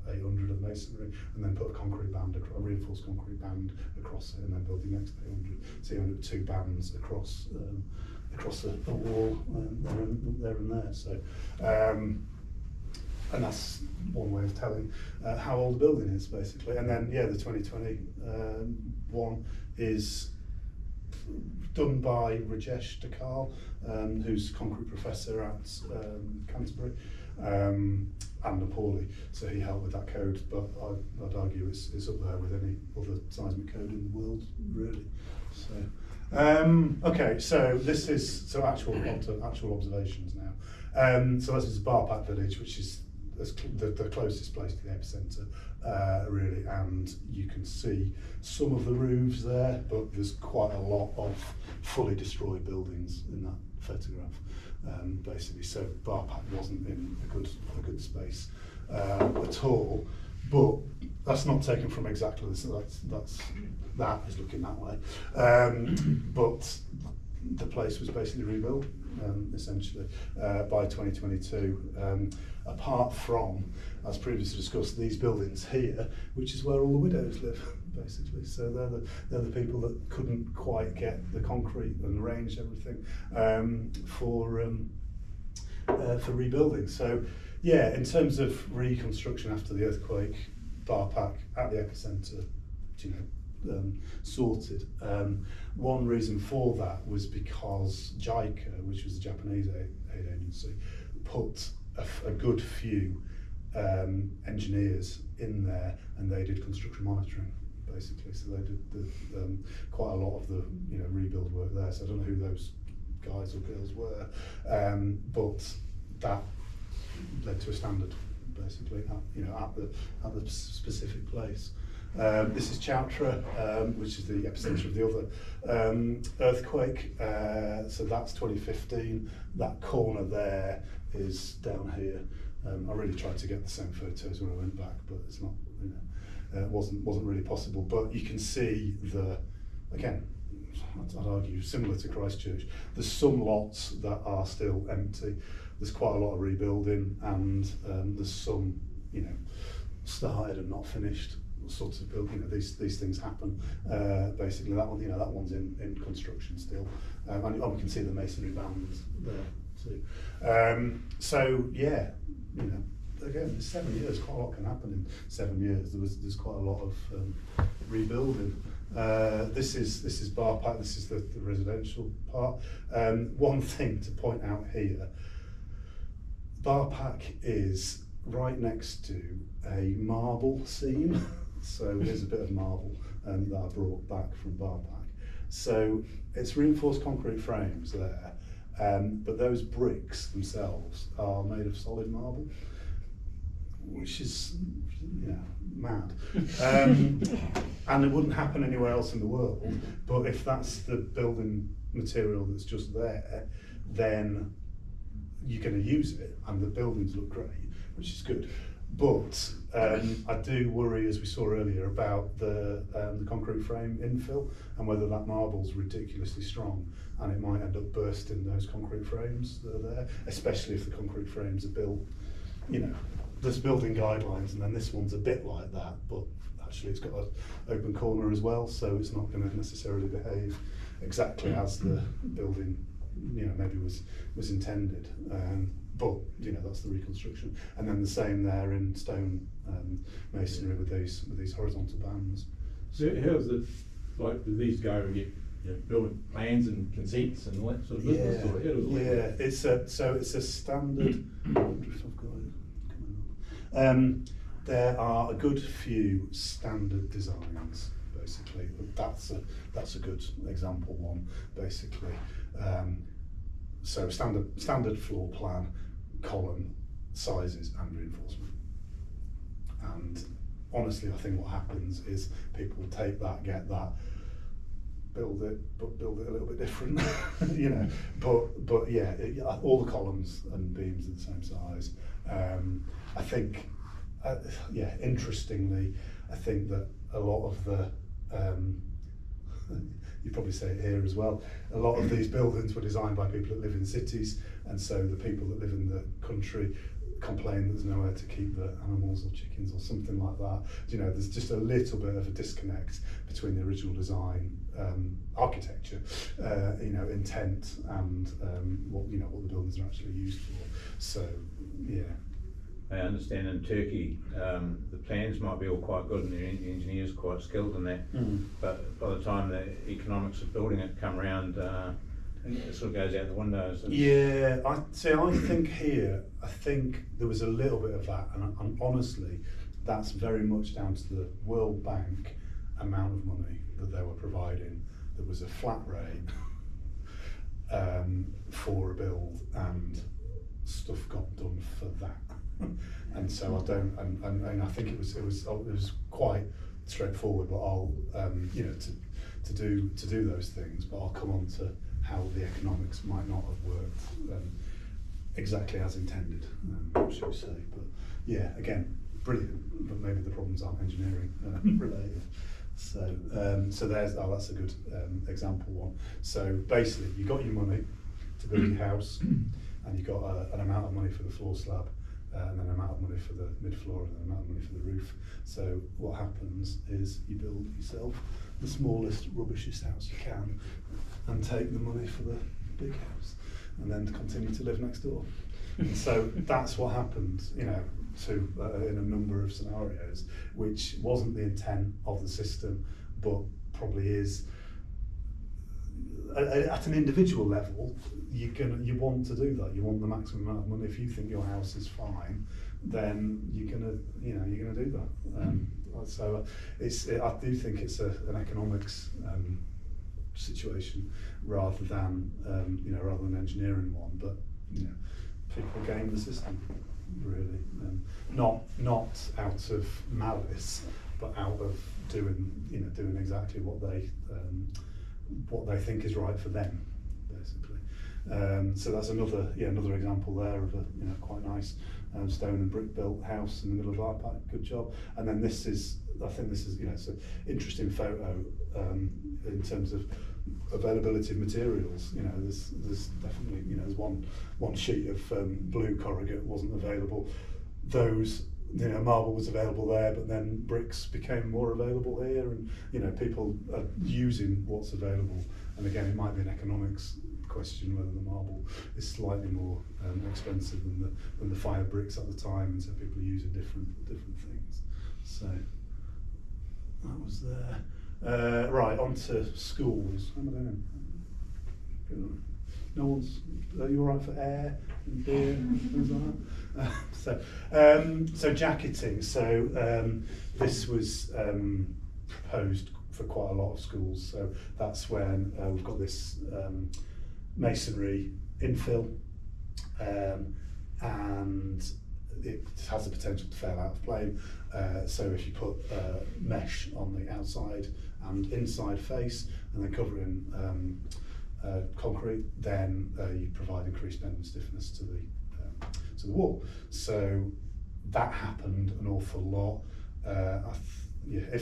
S2: 800 of masonry, and then put a concrete band, a reinforced concrete band across it, and then build the next 800. So you end up 2 bands across the wall, there and there. So and that's one way of telling how old the building is, basically. And then the 2020 one is done by Rajesh Dakal, who's concrete professor at Canterbury, and Nepali, so he helped with that code, but I'd argue it's up there with any other seismic code in the world, really. So okay, so this is actual observations now. So this is Barpak village, which is the closest place to the epicentre, really, and you can see some of the roofs there, but there's quite a lot of fully destroyed buildings in that photograph, basically. So Barpak wasn't in a good space at all, but that's not taken from exactly this. That is looking that way, but the place was basically rebuilt, essentially, by 2022, apart from, as previously discussed, these buildings here, which is where all the widows live, basically. So they're the people that couldn't quite get the concrete and arrange everything for rebuilding. So yeah, in terms of reconstruction after the earthquake, Barpak at the epicentre, sorted. One reason for that was because JICA, which was the Japanese aid agency, put a good few engineers in there, and they did construction monitoring, basically. So they did quite a lot of the rebuild work there. So I don't know who those guys or girls were, but that led to a standard, basically, at the specific place. This is Chowtra, which is the epicentre of the other earthquake. So that's 2015. That corner there is down here. I really tried to get the same photos when I went back, but it's not. It wasn't really possible. But you can see again, I'd argue similar to Christchurch. There's some lots that are still empty. There's quite a lot of rebuilding, and there's some, started and not finished sorts of building. These things happen. Basically, that one, that one's in construction still, and we can see the masonry bands there too. So yeah, again, it's 7 years. Quite a lot can happen in 7 years. There's quite a lot of rebuilding. This is Barpak. This is the residential part. One thing to point out here: Barpak is right next to a marble seam. So here's a bit of marble that I brought back from Barpak. So it's reinforced concrete frames there, but those bricks themselves are made of solid marble, which is mad. And it wouldn't happen anywhere else in the world, but if that's the building material that's just there, then you're going to use it, and the buildings look great, which is good. But I do worry, as we saw earlier, about the concrete frame infill and whether that marble's ridiculously strong, and it might end up bursting those concrete frames that are there, especially if the concrete frames are built, there's building guidelines, and then this one's a bit like that, but actually it's got an open corner as well, so it's not going to necessarily behave exactly as the building maybe was intended. But that's the reconstruction, and then the same there in stone masonry with these horizontal bands.
S5: So how does it, do these go and get building plans and consents and all that sort of business? Or how does it work?
S2: It's a standard. I wonder if I've got it coming up. There are a good few standard designs, basically. That's a good example one, basically. So standard floor plan, column sizes and reinforcement. And honestly, I think what happens is people take that, get that, build it a little bit different, But yeah, all the columns and beams are the same size. I think, interestingly, I think that a lot of the you probably say it here as well, a lot of these buildings were designed by people that live in cities, and so the people that live in the country complain that there's nowhere to keep the animals or chickens or something like that. There's just a little bit of a disconnect between the original design, architecture, intent, and what the buildings are actually used for. So yeah.
S4: I understand in Turkey, the plans might be all quite good and the engineers quite skilled in that, but by the time the economics of building it come around, it sort of goes out the window. So
S2: yeah, I think there was a little bit of that, and honestly, that's very much down to the World Bank amount of money that they were providing. There was a flat rate for a build, and stuff got done for that. And so I don't, and I think it was quite straightforward, but I'll, you know, to do those things, but I'll come on to how the economics might not have worked exactly as intended, shall we say. But yeah, again, brilliant, but maybe the problems aren't engineering related. So there's, that's a good example one. So basically, you got your money to build your house, and you got an amount of money for the floor slab, and then an amount of money for the mid-floor, and then an amount of money for the roof. So what happens is you build yourself the smallest, rubbishest house you can, and take the money for the big house, and then continue to live next door. And so that's what happened, you know, in a number of scenarios, which wasn't the intent of the system, but probably is. At an individual level, you want to do that. You want the maximum amount of money. If you think your house is fine, then you're gonna do that. So I do think it's an economics situation rather than rather than engineering one. But you know, people game the system really, not out of malice, but out of doing exactly what they think is right for them, basically. So that's another example there of a quite nice stone and brick built house in the middle of our park. Good job. And then I think this is it's an interesting photo in terms of availability of materials. There's definitely there's one sheet of blue corrugate wasn't available. Those marble was available there, but then bricks became more available here, and people are using what's available. And again, it might be an economics question whether the marble is slightly more expensive than the fire bricks at the time, and so people are using different things. So that was there. Right, on to schools. How am I doing? Good. No one's. Are you all right for air and beer and things like that? So jacketing. So this was proposed for quite a lot of schools. So that's when we've got this masonry infill, and it has the potential to fail out of plane. So if you put mesh on the outside and inside face, and then cover it in concrete, then you provide increased bend and stiffness to the wall. So that happened an awful lot. It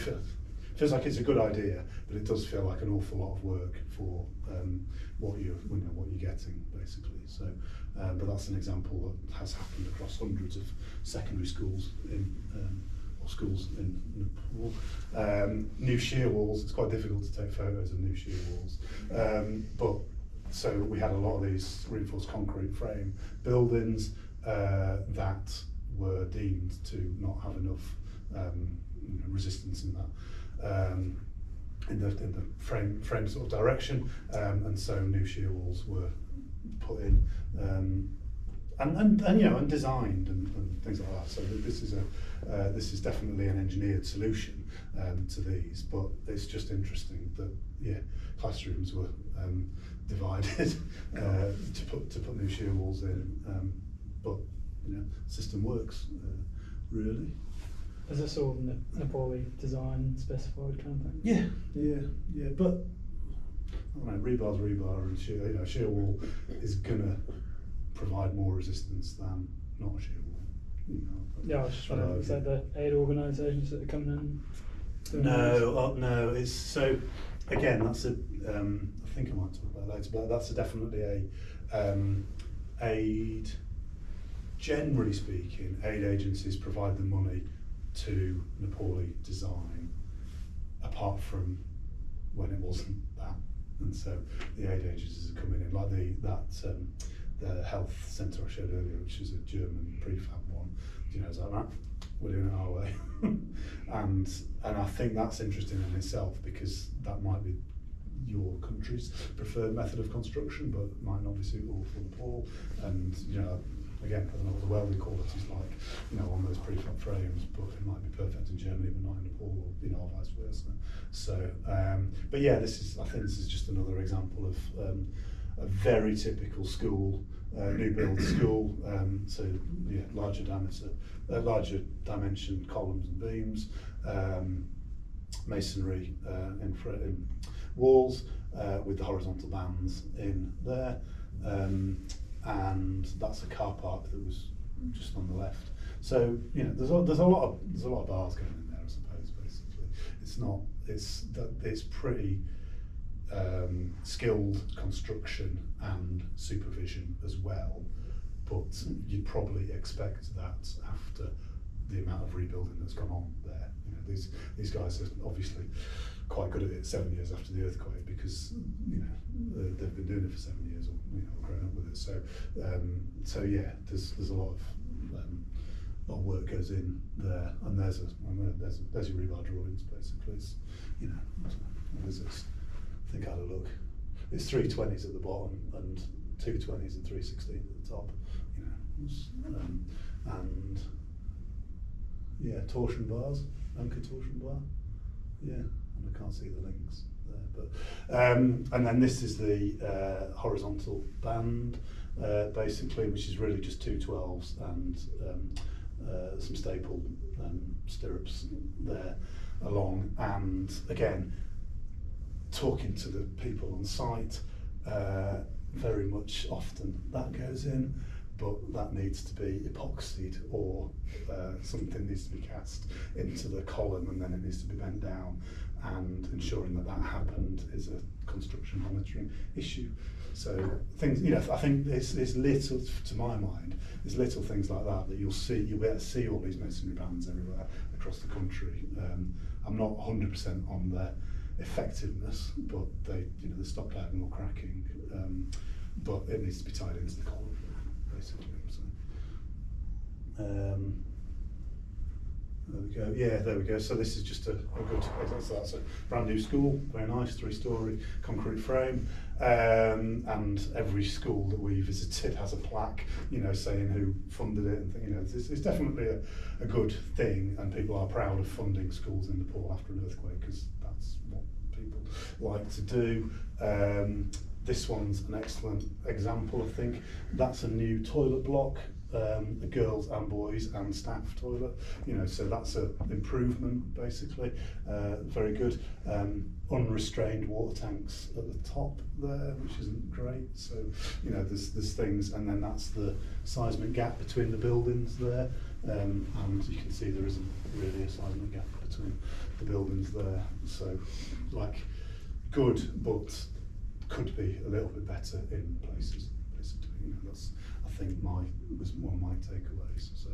S2: feels like it's a good idea, but it does feel like an awful lot of work for what you're getting, basically. So, but that's an example that has happened across hundreds of secondary schools schools in Nepal. New shear walls, it's quite difficult to take photos of new shear walls. But so we had a lot of these reinforced concrete frame buildings that were deemed to not have enough resistance in that in the frame sort of direction, and so new shear walls were put in and designed and things like that. So this is definitely an engineered solution to these, but it's just interesting that classrooms were divided to put new shear walls in, but system works really.
S3: Is this all Nepali design specified kind of thing?
S2: Yeah. But I don't know, rebar's rebar, and shear wall is gonna provide more resistance than not a shear wall.
S3: Yeah, I was just wondering, is that the 8 organisations that are coming in?
S2: No. It's so again. That's a. I think I might talk about that later, but that's definitely a aid. Generally speaking, aid agencies provide the money to Nepali design, apart from when it wasn't that, and so the aid agencies are coming in, like the health centre I showed earlier, which is a German prefab one. Is like that. We're doing it our way, and I think that's interesting in itself, because that might be your country's preferred method of construction, but might not be suitable for Nepal. And again, I don't know what the welding quality is like, on those prefab frames, but it might be perfect in Germany, but not in Nepal, or vice versa. So, but yeah, I think this is just another example a very typical school, new build school, so yeah, larger dimension columns and beams, masonry in walls with the horizontal bands in there, and that's a car park that was just on the left. So you know, there's a lot of bars going in there, I suppose. Basically, it's pretty skilled construction and supervision as well. But you'd probably expect that after the amount of rebuilding that's gone on there. You know, these guys are obviously quite good at it 7 years after the earthquake, because you know they've been doing it for 7 years, or you know, grown up with it. So yeah, there's a lot of work goes in there, and there's your rebar drawings basically. It's, you know, what is this? I think I had a look. It's 320s at the bottom and 220s and 316s at the top. You know, and yeah, torsion bars, anchor torsion bar. Yeah, and I can't see the links there, but and then this is the horizontal band basically, which is really just 212s and some stapled stirrups there along. And again, talking to the people on site, very much often that goes in, but that needs to be epoxied, or something needs to be cast into the column, and then it needs to be bent down, and ensuring that happened is a construction monitoring issue. So things, you know, I think it's little, to my mind, there's little things like that you'll be able to see all these masonry bands everywhere across the country. I'm not 100% on their effectiveness, but they stop diagonal cracking, but it needs to be tied into the column basically. So, there we go. Yeah, there we go. So this is just a good. So that's a brand new school, very nice, 3-storey concrete frame, and every school that we visited has a plaque, you know, saying who funded it, and you know, it's definitely a good thing, and people are proud of funding schools in Nepal after an earthquake, because that's what people like to do. This one's an excellent example, I think. That's a new toilet block, a girls and boys and staff toilet, you know, so that's an improvement basically. Very good. Unrestrained water tanks at the top there, which isn't great. So, you know, there's things, and then that's the seismic gap between the buildings there, and you can see there isn't really a seismic gap between the buildings there. So, like, good, but could be a little bit better in places, basically. You know, that's, I think, was one of my takeaways. So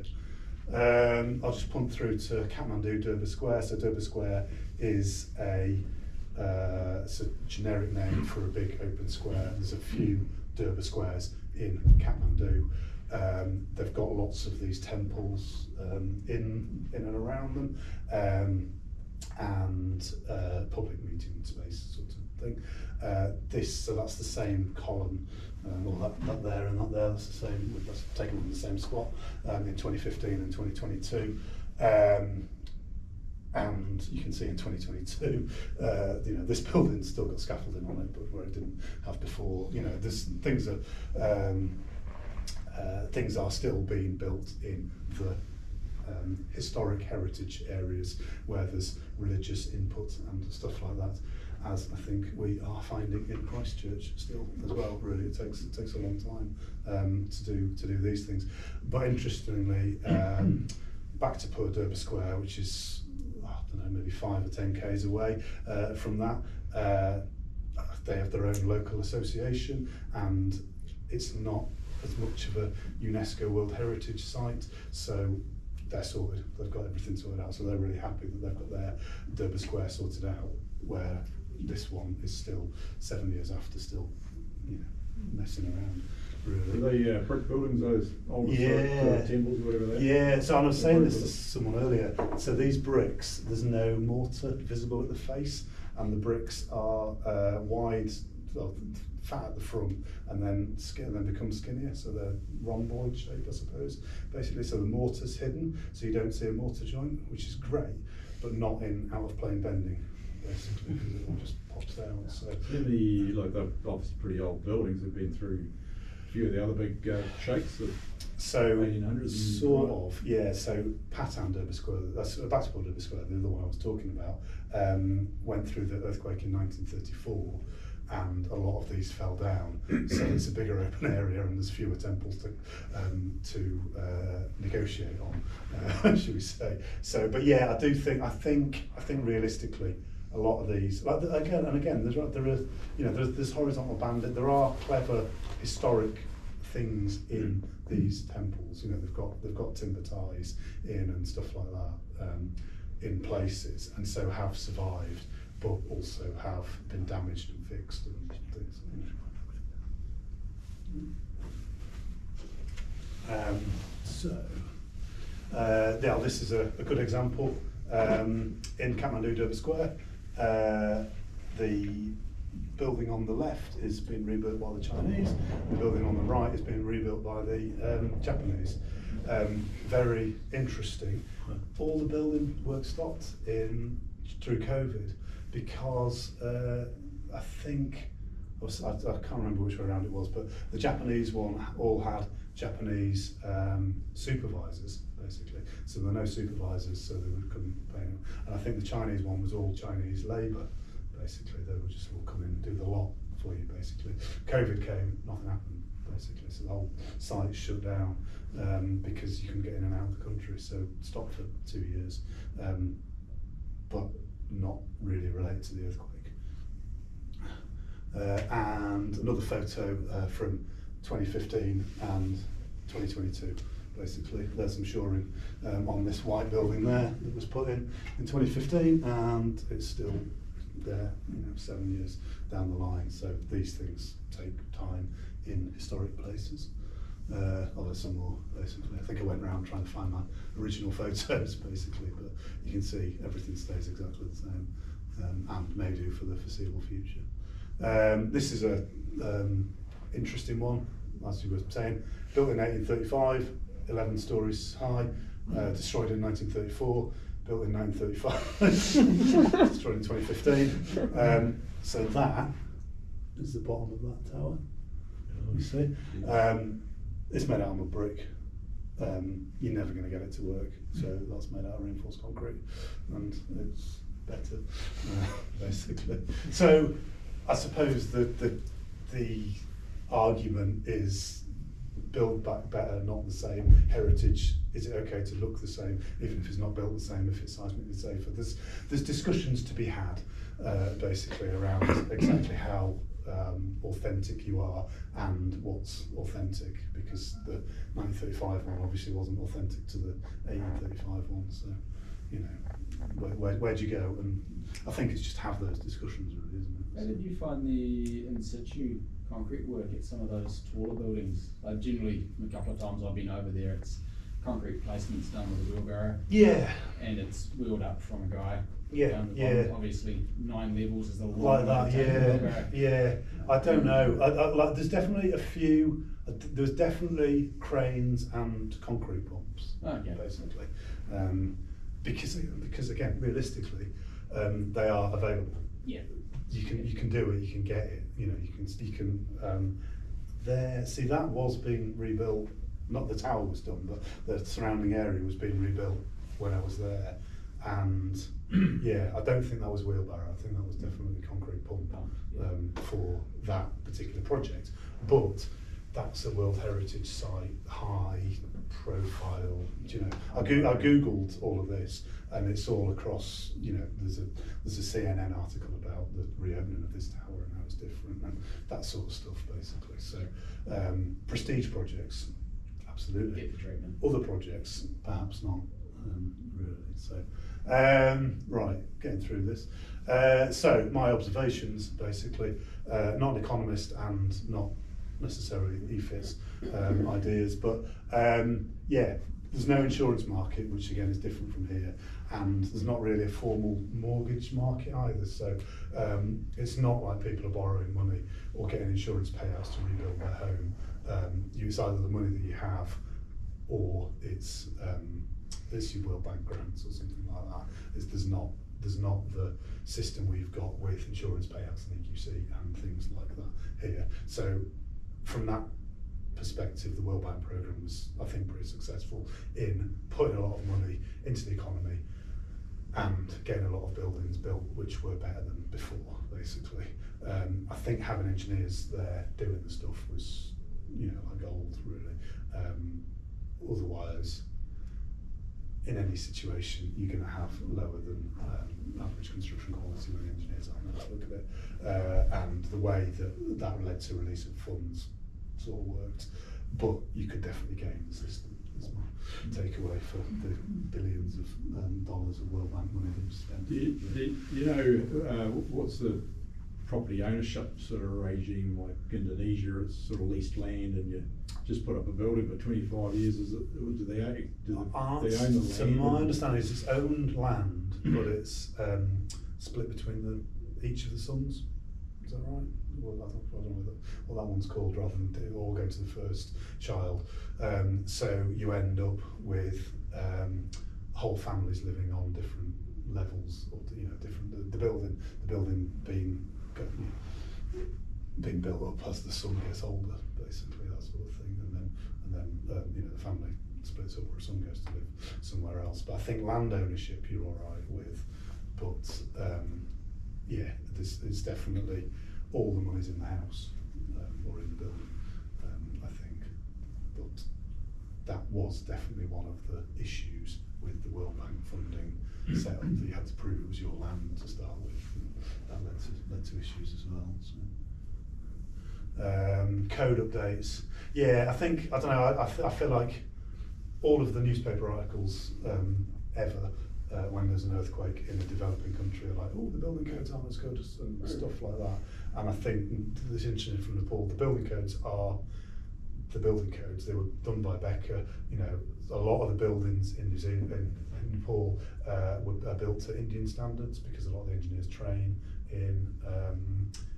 S2: I'll just punt through to Kathmandu Durbar Square. So Durbar Square is it's a generic name for a big open square. There's a few Durbar Squares in Kathmandu. They've got lots of these temples in and around them, and public meeting space sort of thing. So that's the same column, well, that there and that there, that's the same, that's taken from the same spot in 2015 and 2022. And you can see in 2022, you know, this building's still got scaffolding on it, but where it didn't have before. You know, there's things are still being built in the historic heritage areas where there's religious input and stuff like that, as I think we are finding in Christchurch still as well. Really, it takes a long time to do these things. But interestingly, back to Poor Durbar Square, which is, I don't know, maybe 5 or 10 k's away from that. They have their own local association, and it's not as much of a UNESCO World Heritage site, so they're sorted. They've got everything sorted out, so they're really happy that they've got their Durbar Square sorted out, where this one is still 7 years after, still, you know, messing around. Really.
S5: Are they brick buildings, those old temples, whatever they are?
S2: Yeah, so I was saying this to someone earlier. So these bricks, there's no mortar visible at the face, and the bricks are wide, fat at the front, and then become skinnier, so they're rhomboid shaped, I suppose, basically. So the mortar's hidden, so you don't see a mortar joint, which is great, but not in out of plane bending basically, because it all just pops out. So
S5: They're obviously pretty old buildings. Have been through a few of the other big shakes.
S2: So
S5: 1800s
S2: sort of, yeah. So Patan Derby Square, that's Batipur Derby Square, the other one I was talking about, went through the earthquake in 1934, and a lot of these fell down. So it's a bigger open area, and there's fewer temples to negotiate on, should we say? So, but yeah, I think realistically, a lot of these, like again, there's horizontal bandit. There are clever historic things in these temples. You know, they've got timber ties in and stuff like that in places, and so have survived, but also have been damaged and fixed and things. Now this is a good example in Kathmandu Derby Square. The building on the left is being rebuilt by the Chinese. The building on the right is being rebuilt by the Japanese. Very interesting. All the building work stopped through COVID because I think, I can't remember which way around it was, but the Japanese one all had Japanese supervisors, basically. So there were no supervisors, so they couldn't pay them. And I think the Chinese one was all Chinese labour, basically. They would just all come in and do the lot for you, basically. COVID came, nothing happened, basically. So the whole site shut down because you couldn't get in and out of the country. So it stopped for 2 years, but not really related to the earthquake. And another photo from 2015 and 2022. Basically, there's some shoring on this white building there that was put in 2015, and it's still there, 7 years down the line. So these things take time in historic places. There's some more, basically. I think I went around trying to find my original photos, basically, but you can see everything stays exactly the same, and may do for the foreseeable future. This is a interesting one, as you were saying, built in 1835, 11 stories high, destroyed in 1934, built in 1935, destroyed in 2015. So that is the bottom of that tower, you see. It's made out of mud brick. You're never going to get it to work, so that's made out of reinforced concrete, and it's better, basically. So I suppose the argument is build back better, not the same. Heritage, is it okay to look the same, even if it's not built the same, if it's seismically safer? There's discussions to be had, basically, around exactly how authentic you are and what's authentic, because the 1935 one obviously wasn't authentic to the 1835 one, so, where do you go? And I think it's just have those discussions, really, isn't it?
S6: How did you find the in situ concrete work at some of those taller buildings? Generally, a couple of times I've been over there, it's concrete placements done with a wheelbarrow.
S2: Yeah.
S6: And it's wheeled up from a guy.
S2: Yeah,
S6: down the
S2: yeah.
S6: bottom. Obviously, 9 levels is the
S2: Like that, yeah. I don't know. Like, there's definitely a few. There's definitely cranes and concrete pumps, basically, because again, realistically, they are available.
S6: Yeah.
S2: You can do it. You can get it. You can. There. See, that was being rebuilt. Not the tower was done, but the surrounding area was being rebuilt when I was there. And yeah, I don't think that was wheelbarrow. I think that was definitely concrete pump for that particular project. But that's a World Heritage Site, high profile. I googled all of this, and it's all across. There's a CNN article about the reopening of this tower and how it's different and that sort of stuff, basically. So prestige projects, absolutely.
S6: Get the treatment.
S2: Other projects, perhaps not. Really. So, right, getting through this. So my observations, basically, not an economist and not necessarily EEFIT's ideas, but yeah, there's no insurance market, which again is different from here, and there's not really a formal mortgage market either. So it's not like people are borrowing money or getting insurance payouts to rebuild their home. It's either the money that you have, or it's your World Bank grants or something like that. There's not there's not the system we've got with insurance payouts and EQC and things like that here. So from that perspective, the World Bank programme was, I think, pretty successful in putting a lot of money into the economy and getting a lot of buildings built which were better than before, basically. I think having engineers there doing the stuff was, you know, like gold, really. Otherwise, in any situation, you're going to have lower than average construction quality when the engineers aren't there to look at it. And the way that led to release of funds sort of worked, but you could definitely game the system as well. Take away for the billions of dollars of World Bank money that was spent.
S5: You know, what's the property ownership sort of regime like Indonesia? It's sort of leased land and you just put up a building for 25 years. Do they own the land?
S2: So my understanding is it's owned land, but it's split between each of the sons. Is that right? Well, I don't know what that one's called, rather than they all go to the first child. So you end up with whole families living on different levels, or different. The building being built up as the son gets older, basically, that sort of thing, and then the family splits up, or a son goes to live somewhere else. But I think land ownership you're all right with, but it's definitely all the money's in the house or in the building, I think. But that was definitely one of the issues with the World Bank funding setup, that you had to prove it was your land to start with, and that led to issues as well. So. Code updates. Yeah, I don't know, I feel like all of the newspaper articles ever, when there's an earthquake in a developing country, are like, oh, the building codes aren't as good, and stuff like that. And I think this interesting from Nepal, the building codes are the building codes. They were done by Becker. You know, a lot of the buildings in New Zealand, in Nepal, are built to Indian standards, because a lot of the engineers train in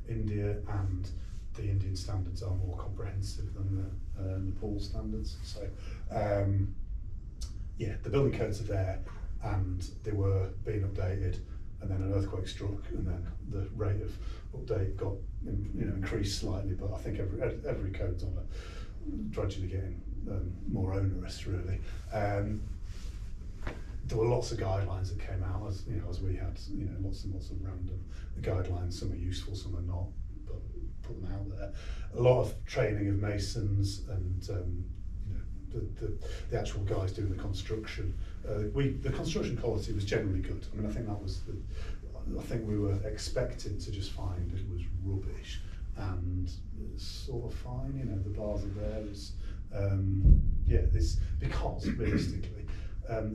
S2: India, and the Indian standards are more comprehensive than the Nepal standards. So the building codes are there, and they were being updated, and then an earthquake struck, and then the rate of update got increased slightly. But I think every code's on gradually getting more onerous, really. There were lots of guidelines that came out, as we had, lots and lots of random guidelines. Some are useful, some are not, but put them out there. A lot of training of masons and the actual guys doing the construction. The construction quality was generally good. I mean, I think that was I think we were expected to just find it was rubbish, and it's sort of fine. The bars are there. It's because realistically,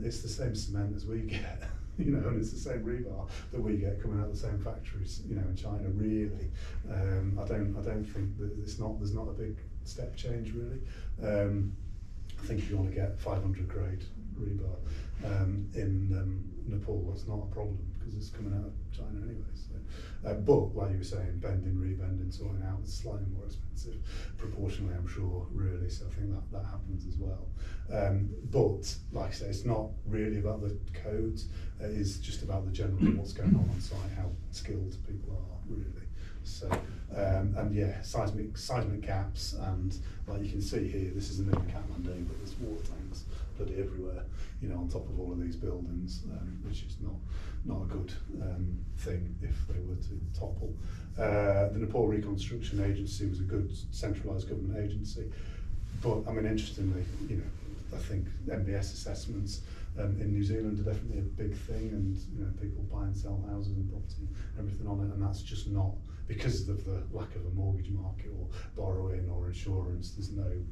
S2: it's the same cement as we get, and it's the same rebar that we get coming out of the same factories, in China. Really, I don't think that there's not a big step change really. I think if you want to get 500 grade rebar in Nepal, that's not a problem, because it's coming out of China anyway. So, but like you were saying, bending, rebending, sorting out is slightly more expensive proportionally, I'm sure, really. So I think that happens as well. But like I say, it's not really about the codes. It is just about the general what's going on site, how skilled people are, really. So seismic gaps, and like you can see here, this is another Kathmandu, but there's water tanks bloody everywhere, on top of all of these buildings, which is not a good thing if they were to topple. The Nepal Reconstruction Agency was a good centralised government agency, but I mean, interestingly, I think MBS assessments in New Zealand are definitely a big thing, and people buy and sell houses and property and everything on it, and that's just not, because of the lack of a mortgage market or borrowing or insurance, there's no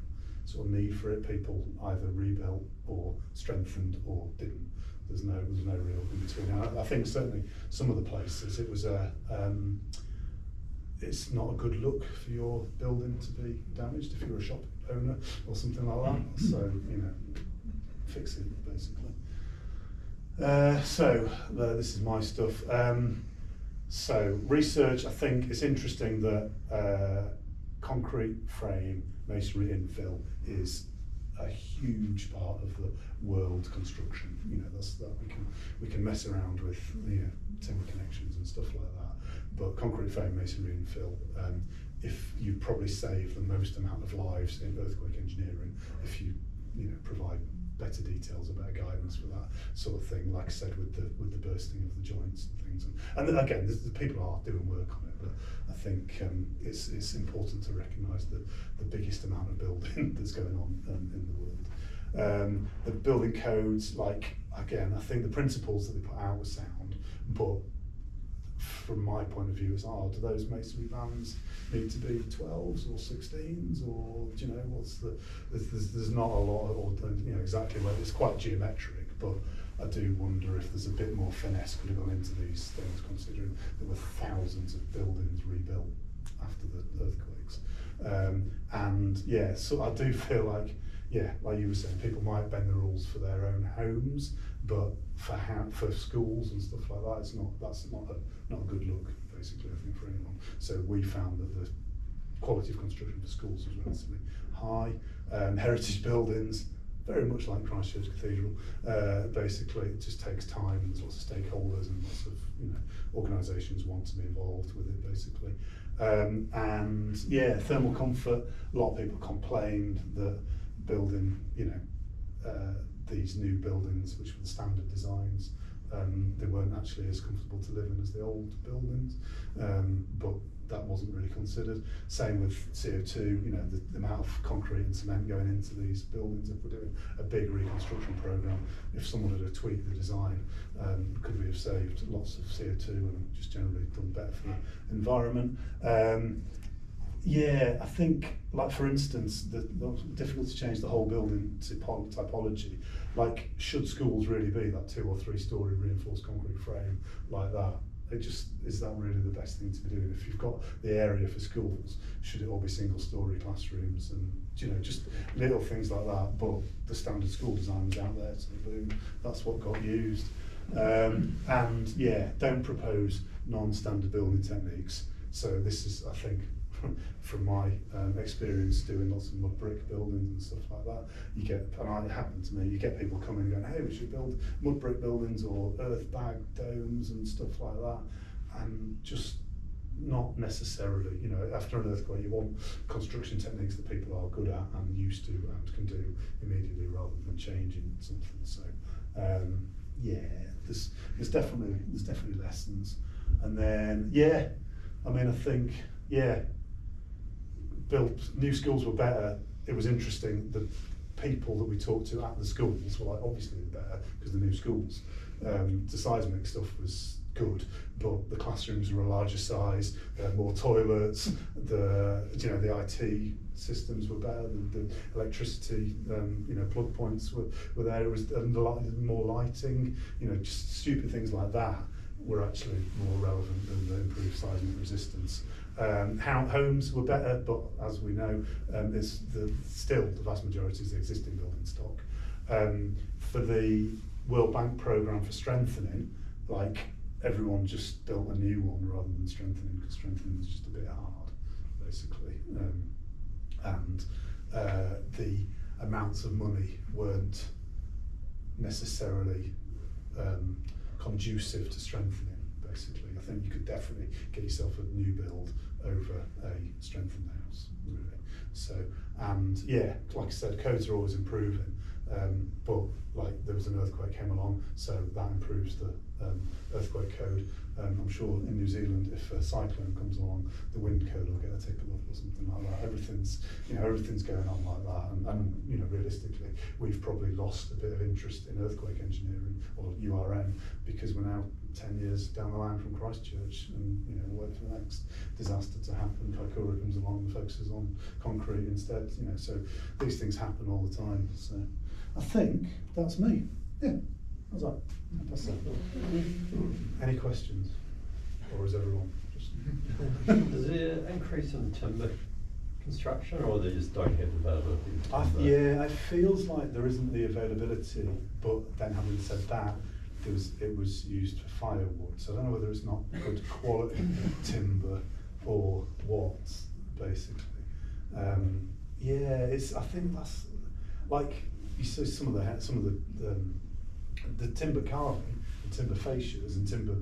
S2: sort of need for it. People either rebuilt or strengthened or didn't. There's no real in between. I think certainly some of the places it was it's not a good look for your building to be damaged if you're a shop owner or something like that. So fix it basically. This is my stuff. So research, I think it's interesting that concrete frame masonry infill is a huge part of the world construction. You know, that's that we can mess around with, you know, timber connections and stuff like that. But concrete frame, masonry and fill, if you probably save the most amount of lives in earthquake engineering if you provide better details about guidance for that sort of thing, like I said, with the bursting of the joints and things. And then again, the people are doing work on it, but I think it's important to recognise that the biggest amount of building that's going on in the world. The building codes, like, again, I think the principles that they put out were sound, but from my point of view, it's do those masonry bands need to be 12s or 16s, or do you know what's there's not a lot, or exactly where it's quite geometric, but I do wonder if there's a bit more finesse could have gone into these things, considering there were thousands of buildings rebuilt after the earthquakes. And yeah, so I do feel like, yeah, like you were saying, people might bend the rules for their own homes, but for schools and stuff like that, that's not a good look, basically, I think, for anyone. So we found that the quality of construction for schools was relatively high. Heritage buildings, very much like Christchurch Cathedral, basically it just takes time, and there's lots of stakeholders and lots of organisations want to be involved with it, basically. And yeah, thermal comfort, a lot of people complained that building, these new buildings, which were the standard designs, they weren't actually as comfortable to live in as the old buildings, but that wasn't really considered. Same with CO2, the amount of concrete and cement going into these buildings. If we're doing a big reconstruction programme, if someone had tweaked the design, could we have saved lots of CO2 and just generally done better for the environment? Yeah, I think, like for instance, it's difficult to change the whole building typology. Like, should schools really be that 2 or 3 story reinforced concrete frame like that? Is that really the best thing to be doing? If you've got the area for schools, should it all be single story classrooms and just little things like that? But the standard school design was out there, so boom, that's what got used. And yeah, don't propose non-standard building techniques. So this is, I think, from my experience doing lots of mud brick buildings and stuff like that, and it happened to me, you get people coming and going, hey, we should build mud brick buildings or earth bag domes and stuff like that, and just not necessarily, after an earthquake you want construction techniques that people are good at and used to and can do immediately rather than changing something. So yeah, there's definitely lessons. And then yeah, I mean, I think, yeah, new schools were better. It was interesting, the people that we talked to at the schools were like, obviously better because the new schools. The seismic stuff was good, but the classrooms were a larger size, they had more toilets, the IT systems were better, the electricity, plug points were there, it was more lighting, just stupid things like that were actually more relevant than the improved seismic resistance. Homes were better, but as we know, still the vast majority is the existing building stock. For the World Bank programme for strengthening, like, everyone just built a new one rather than strengthening, because strengthening was just a bit hard, basically. And the amounts of money weren't necessarily conducive to strengthening, basically. I think you could definitely get yourself a new build over a strengthened house, really. So, and yeah, like I said, codes are always improving, but like there was an earthquake came along, so that improves the earthquake code. I'm sure in New Zealand, if a cyclone comes along, the wind code will get a tickle up or something like that. Everything's going on like that, and realistically, we've probably lost a bit of interest in earthquake engineering or URM because we're now 10 years down the line from Christchurch, and we'll wait for the next disaster to happen. Kaikoura comes along and focuses on concrete instead. So these things happen all the time. So I think that's me. Yeah, how's that? That's it. Any questions, or is everyone just?
S7: Is there an increase in timber construction, or they just don't have the availability?
S2: Yeah, it feels like there isn't the availability, but then having said that, it was used for firewood, so I don't know whether it's not good quality timber or what, basically. Yeah, I think like you see some of the timber carving, the timber fascias and timber,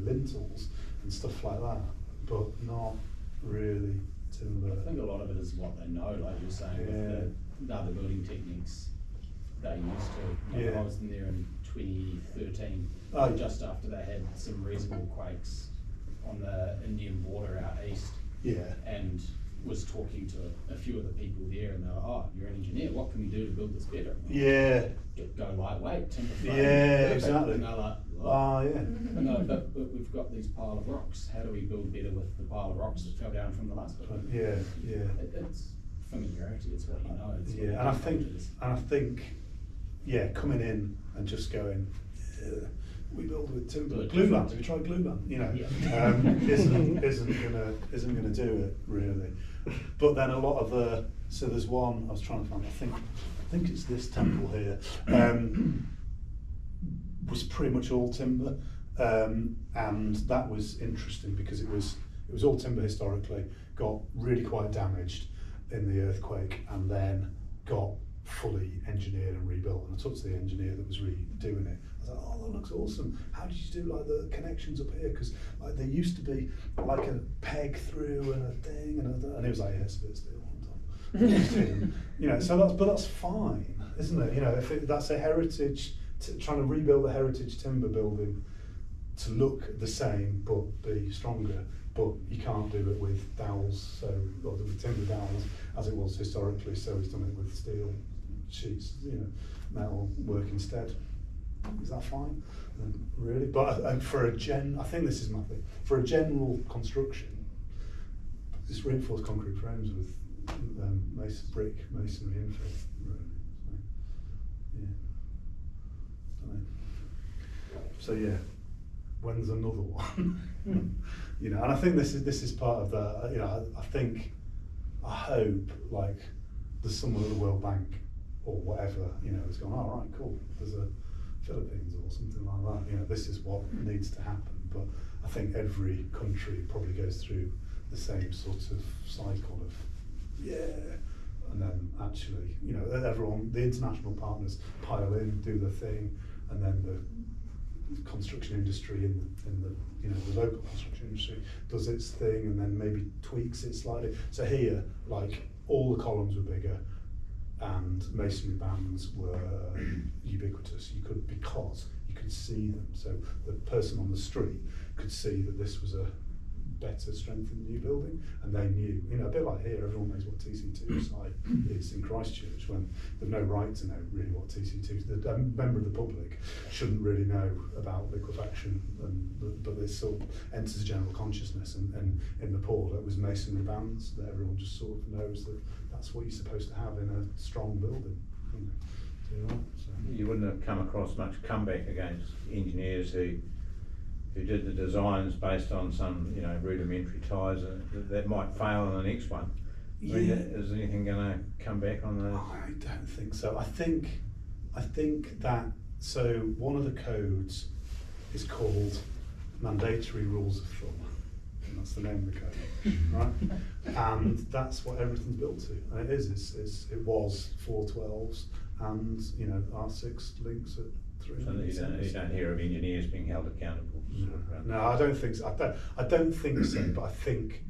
S2: lintels and stuff like that, but not really timber.
S6: I think a lot of it is what they know, like you're saying, with the other building techniques they used to.
S2: Yeah.
S6: I was in there in 2013,
S2: Oh,
S6: just after they had some reasonable quakes on the Indian border out east,
S2: Yeah.
S6: and was talking to a few of the people there, and they were, oh, you're an engineer, what can we do to build this better?
S2: Yeah.
S6: Go lightweight, timber frame.
S2: Yeah,
S6: perfect.
S2: exactly.
S6: And they're like,
S2: Oh, yeah.
S6: and they're like, but we've got these pile of rocks, how do we build better with the pile of rocks that fell down from the last building?
S2: Yeah.
S6: It's familiarity, it's what you know. It's what
S2: Yeah,
S6: your
S2: and I
S6: knowledge
S2: think,
S6: is.
S2: coming in and just going, we build with timber.
S6: Good.
S2: Glue gun. Have you tried glue gun? Isn't gonna do it really. But then a lot of so there's one I was trying to find. I think it's this temple here. Was pretty much all timber, and that was interesting because it was all timber historically. Got really quite damaged in the earthquake, and then got fully engineered and rebuilt. And I talked to the engineer that was redoing it. I was like, oh, that looks awesome. How did you do like the connections up here? Because like there used to be like a peg through and a thing, and he was like, yeah, it's a bit of steel on top. So that's fine, isn't it? If that's a heritage, trying to rebuild a heritage timber building to look the same but be stronger. But you can't do it with dowels, or with timber dowels as it was historically. So he's done it with steel sheets, metal work instead. Is that fine? Really? But I think this is my thing. For a general construction, it's reinforced concrete frames with brick masonry infill. Really. So yeah, when's another one? And I think this is part of that. I hope like there's someone at the World Bank or whatever, has gone, all right, cool, there's a Philippines or something like that. This is what needs to happen. But I think every country probably goes through the same sort of cycle of and then actually, everyone, the international partners pile in, do the thing, and then the construction industry in the local construction industry does its thing and then maybe tweaks it slightly. So here, like all the columns were bigger and masonry bands were ubiquitous. Because you could see them. So the person on the street could see that this was a better strength in the new building, and they knew, a bit like here, everyone knows what TC2 site is in Christchurch, when they've no right to know really what TC2 is. The member of the public shouldn't really know about liquefaction, but it sort of enters general consciousness, and in Nepal it was masonry bands that everyone just sort of knows that that's what you're supposed to have in a strong building. So.
S4: You wouldn't have come across much comeback against engineers who did the designs based on some, rudimentary ties that might fail on the next one. Is anything going to come back on those?
S2: I don't think so. I think that, so one of the codes is called Mandatory Rules of Thumb. And that's the name of the code, right? And that's what everything's built to. And it was 412s and, R6 links at 3.
S4: So you don't hear of engineers being held accountable.
S2: No, I don't think so. I don't think so, but I think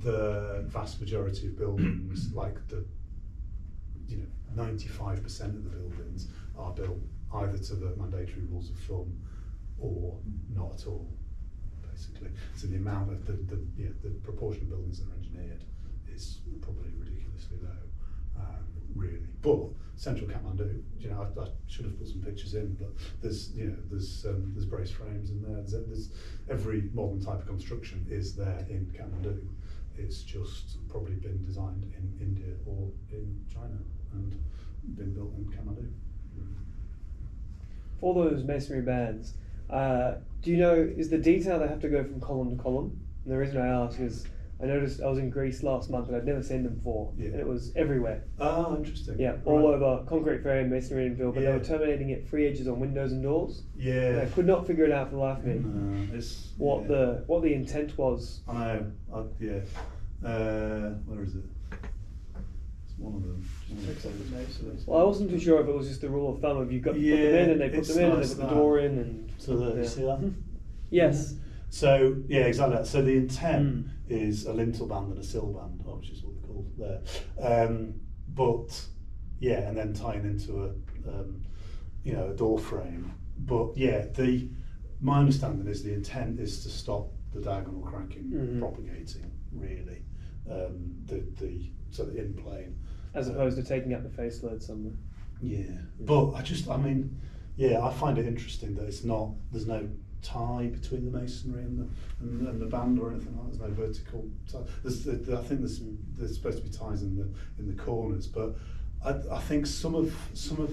S2: the vast majority of buildings, like 95% of the buildings are built either to the mandatory rules of thumb or not at all, basically. So the amount of the proportion of buildings that are engineered is probably ridiculously low, really. But central Kathmandu, I should have put some pictures in, but there's brace frames in there. There's every modern type of construction is there in Kathmandu. It's just probably been designed in India or in China and been built in Kathmandu.
S8: For those masonry bands, do you know, is the detail they have to go from column to column? And the reason I ask is, I noticed I was in Greece last month and I'd never seen them before, and it was everywhere.
S2: Oh, interesting.
S8: Yeah,
S2: right.
S8: all over, concrete frame, masonry infill, but they
S2: Yeah.
S8: were terminating at free edges on windows and doors.
S2: Yeah.
S8: And I could not figure it out for the life of me. What the intent was.
S2: I know. Where is it? It's one of them.
S8: Well, I wasn't too sure if it was just the rule of thumb of you got to put them in and they put them in and they put the door in and.
S2: So you see that?
S8: Yes.
S2: So yeah, exactly that. So the intent is a lintel band and a sill band, which is what they're called there. But yeah, and then tying into a door frame. But yeah, my understanding is the intent is to stop the diagonal cracking propagating really. So the in plane.
S8: As opposed to taking out the face load somewhere.
S2: Yeah, but I find it interesting that there's no tie between the masonry and the band or anything like that. There's no vertical tie. I think there's supposed to be ties in the corners, but I think some of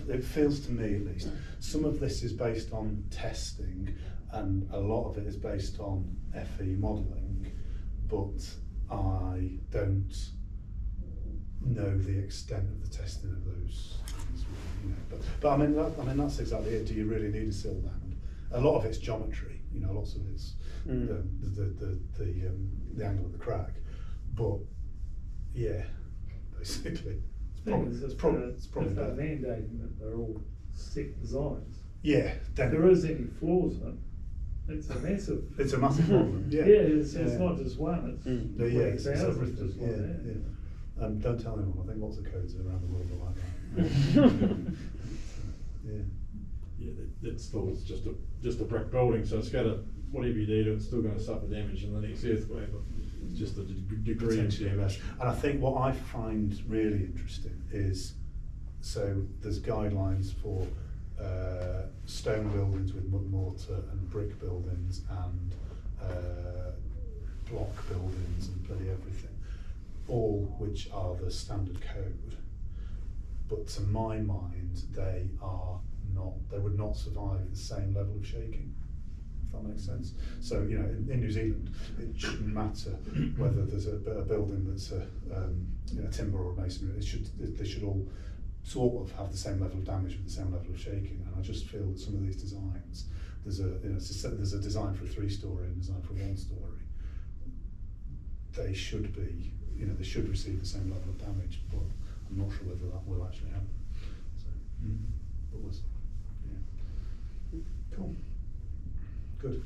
S2: it feels to me at least some of this is based on testing and a lot of it is based on FE modelling, but I don't know the extent of the testing of those things, really, but I mean that's exactly it. Do you really need a sill band? A lot of it's geometry, lots of it's the angle of the crack, but yeah, basically it's probably
S9: better. Mandating that they're all set designs.
S2: Yeah,
S9: If
S2: definitely.
S9: there is any flaws in it, it's a massive.
S2: It's a massive problem. Yeah,
S9: it's not just one. It's
S2: it's
S9: thousands
S2: everything.
S9: just like that.
S2: Don't tell anyone. I think lots of codes around the world are like that. Yeah.
S5: Yeah, that's still just a brick building, so it's gonna, whatever you do to it, it's still gonna suffer damage in the next earthquake, but it's just a degree of damage.
S2: And I think what I find really interesting is, so there's guidelines for stone buildings with mud mortar and brick buildings and block buildings and bloody everything, all which are the standard code. But to my mind, they would not survive the same level of shaking, if that makes sense. So, in New Zealand, it shouldn't matter whether there's a building that's a timber or a masonry. They should all sort of have the same level of damage with the same level of shaking. And I just feel that some of these designs, there's a design for a 3-story and a design for a 1-story. They should be, they should receive the same level of damage, but I'm not sure whether that will actually happen. So, but we'll see. Yeah. Cool. Good.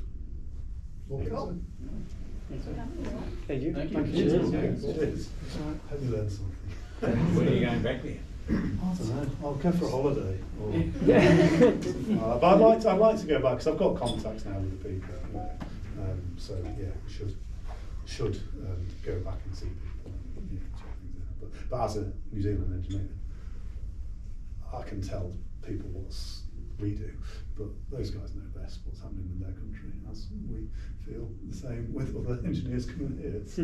S1: Cool.
S8: Thank you.
S6: Thank you.
S2: Thank you. Cheers. Hope you learned something.
S4: When are you going back there?
S2: I don't know. I'll go for a holiday.
S8: Yeah.
S2: But I'd like to go back because I've got contacts now with the people. So yeah, should go back and see people. And, check things out. But as a New Zealand engineer, I can tell people what we do, but those guys know best what's happening in their country, as we feel the same with other engineers coming here. So.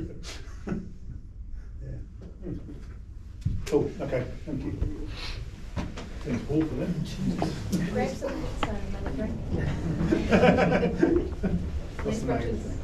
S2: Yeah. Cool. Okay. Thank you.
S5: Thanks, Paul, for that.
S1: Grab some pizza and another drink.
S2: That's the main thing.